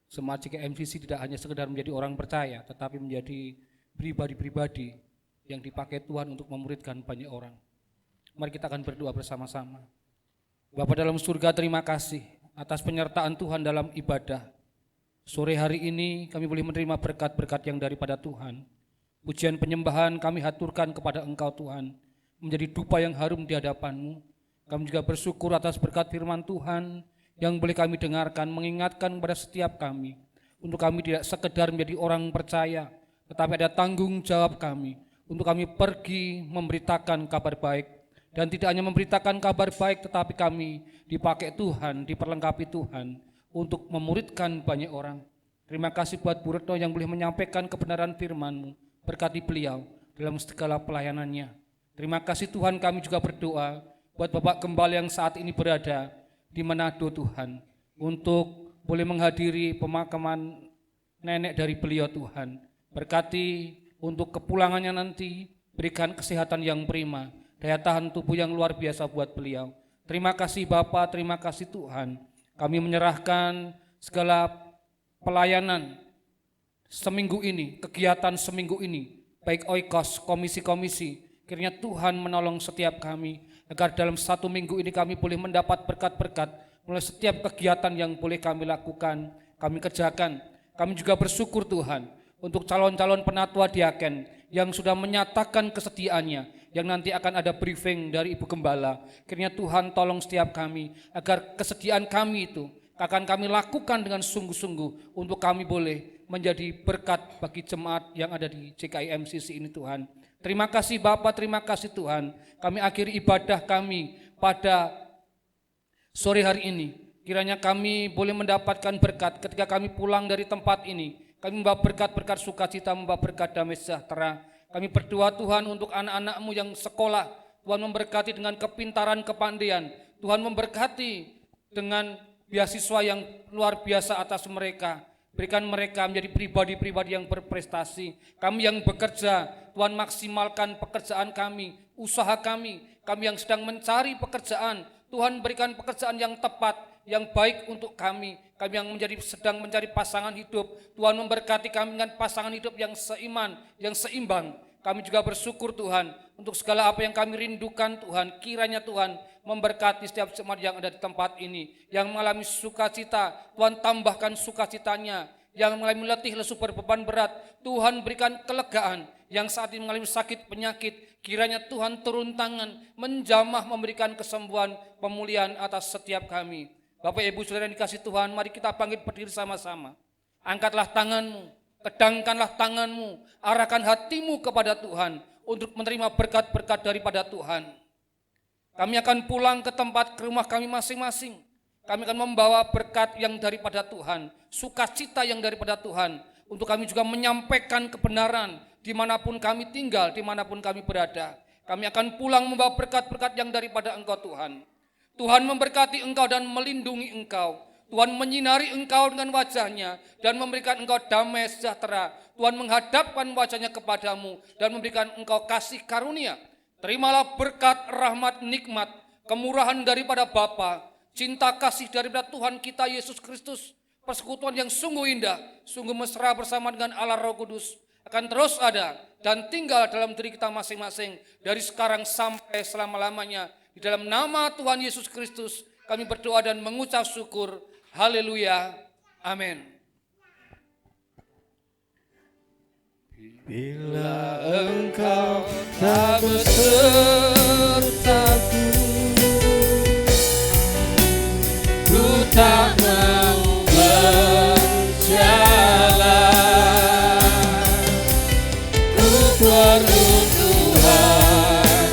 Jemaat GKI MCC tidak hanya sekedar menjadi orang percaya, tetapi menjadi pribadi-pribadi yang dipakai Tuhan untuk memuridkan banyak orang. Mari kita akan berdoa bersama-sama. Bapa dalam surga, terima kasih atas penyertaan Tuhan dalam ibadah. Sore hari ini kami boleh menerima berkat-berkat yang daripada Tuhan. Pujian penyembahan kami haturkan kepada Engkau Tuhan, menjadi dupa yang harum di hadapan-Mu. Kami juga bersyukur atas berkat firman Tuhan yang boleh kami dengarkan, mengingatkan kepada setiap kami, untuk kami tidak sekedar menjadi orang percaya, tetapi ada tanggung jawab kami untuk kami pergi memberitakan kabar baik, dan tidak hanya memberitakan kabar baik, tetapi kami dipakai Tuhan, diperlengkapi Tuhan untuk memuridkan banyak orang. Terima kasih buat Bu Retno yang boleh menyampaikan kebenaran firman-Mu, berkati beliau dalam segala pelayanannya. Terima kasih Tuhan, kami juga berdoa buat Bapak Gembala yang saat ini berada di Manado Tuhan, untuk boleh menghadiri pemakaman nenek dari beliau Tuhan. Berkati untuk kepulangannya nanti, berikan kesehatan yang prima, daya tahan tubuh yang luar biasa buat beliau. Terima kasih Bapa, terima kasih Tuhan. Kami menyerahkan segala pelayanan seminggu ini, kegiatan seminggu ini, baik Oikos, komisi-komisi, kiranya Tuhan menolong setiap kami, agar dalam 1 minggu ini kami boleh mendapat berkat-berkat mulai setiap kegiatan yang boleh kami lakukan, kami kerjakan. Kami juga bersyukur Tuhan untuk calon-calon penatua diaken yang sudah menyatakan kesetiaannya, yang nanti akan ada briefing dari Ibu Gembala. Kiranya Tuhan tolong setiap kami agar kesediaan kami itu akan kami lakukan dengan sungguh-sungguh untuk kami boleh menjadi berkat bagi jemaat yang ada di JKI MCC ini Tuhan. Terima kasih Bapa, terima kasih Tuhan. Kami akhiri ibadah kami pada sore hari ini. Kiranya kami boleh mendapatkan berkat ketika kami pulang dari tempat ini. Kami membawa berkat-berkat sukacita, membawa berkat damai sejahtera. Kami berdoa Tuhan untuk anak-anak-Mu yang sekolah. Tuhan memberkati dengan kepintaran, kepandaian. Tuhan memberkati dengan beasiswa yang luar biasa atas mereka. Berikan mereka menjadi pribadi-pribadi yang berprestasi. Kami yang bekerja, Tuhan maksimalkan pekerjaan kami, usaha kami. Kami yang sedang mencari pekerjaan, Tuhan berikan pekerjaan yang tepat, yang baik untuk kami. Kami yang sedang mencari pasangan hidup, Tuhan memberkati kami dengan pasangan hidup yang seiman, yang seimbang. Kami juga bersyukur Tuhan untuk segala apa yang kami rindukan Tuhan. Kiranya Tuhan memberkati setiap jemaat yang ada di tempat ini. Yang mengalami sukacita, Tuhan tambahkan sukacitanya. Yang mengalami letih, lesu, berbeban berat, Tuhan berikan kelegaan. Yang saat ini mengalami sakit, penyakit, kiranya Tuhan turun tangan, menjamah memberikan kesembuhan, pemulihan atas setiap kami. Bapak Ibu Saudara yang dikasih Tuhan, mari kita bangkit berdiri sama-sama. Angkatlah tanganmu, kedangkanlah tanganmu, arahkan hatimu kepada Tuhan untuk menerima berkat-berkat daripada Tuhan. Kami akan pulang ke tempat, ke rumah kami masing-masing. Kami akan membawa berkat yang daripada Tuhan, sukacita yang daripada Tuhan, untuk kami juga menyampaikan kebenaran dimanapun kami tinggal, dimanapun kami berada. Kami akan pulang membawa berkat-berkat yang daripada Engkau Tuhan. Tuhan memberkati engkau dan melindungi engkau. Tuhan menyinari engkau dengan wajahnya dan memberikan engkau damai sejahtera. Tuhan menghadapkan wajahnya kepadamu dan memberikan engkau kasih karunia. Terimalah berkat, rahmat, nikmat, kemurahan daripada Bapa, cinta kasih daripada Tuhan kita Yesus Kristus, persekutuan yang sungguh indah, sungguh mesra bersama dengan Allah Roh Kudus, akan terus ada dan tinggal dalam diri kita masing-masing dari sekarang sampai selama-lamanya. Di dalam nama Tuhan Yesus Kristus kami berdoa dan mengucap syukur. Haleluya. Amin. Bila engkau tak besertaku, ku tak mau berjalan. Ku perlu Tuhan,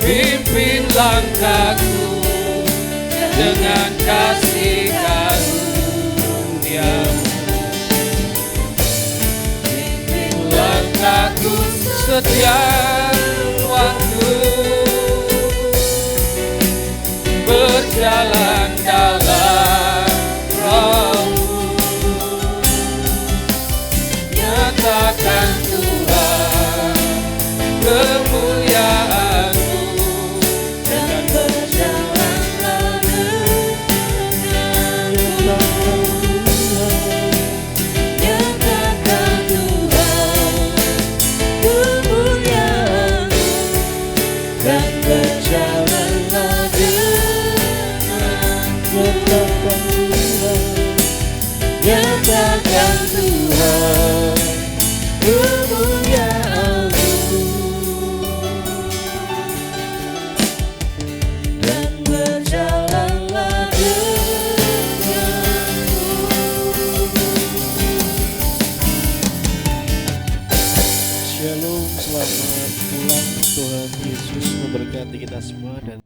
pimpin langkahku dengan kasih karunia-Mu. Langkahku setiap waktu, berjalan dalam Roh-Mu. Nyatakan Tuhan kemuliaan-Mu dan berjalanlah denganku. Nyatakan Tuhan kemuliaan-Mu dan berjalanlah denganku. Nyatakan Tuhan kemuliaan-Mu dan berjalanlah denganku. Shalom, selamat pulang. Tuhan Yesus memberkati kita semua dan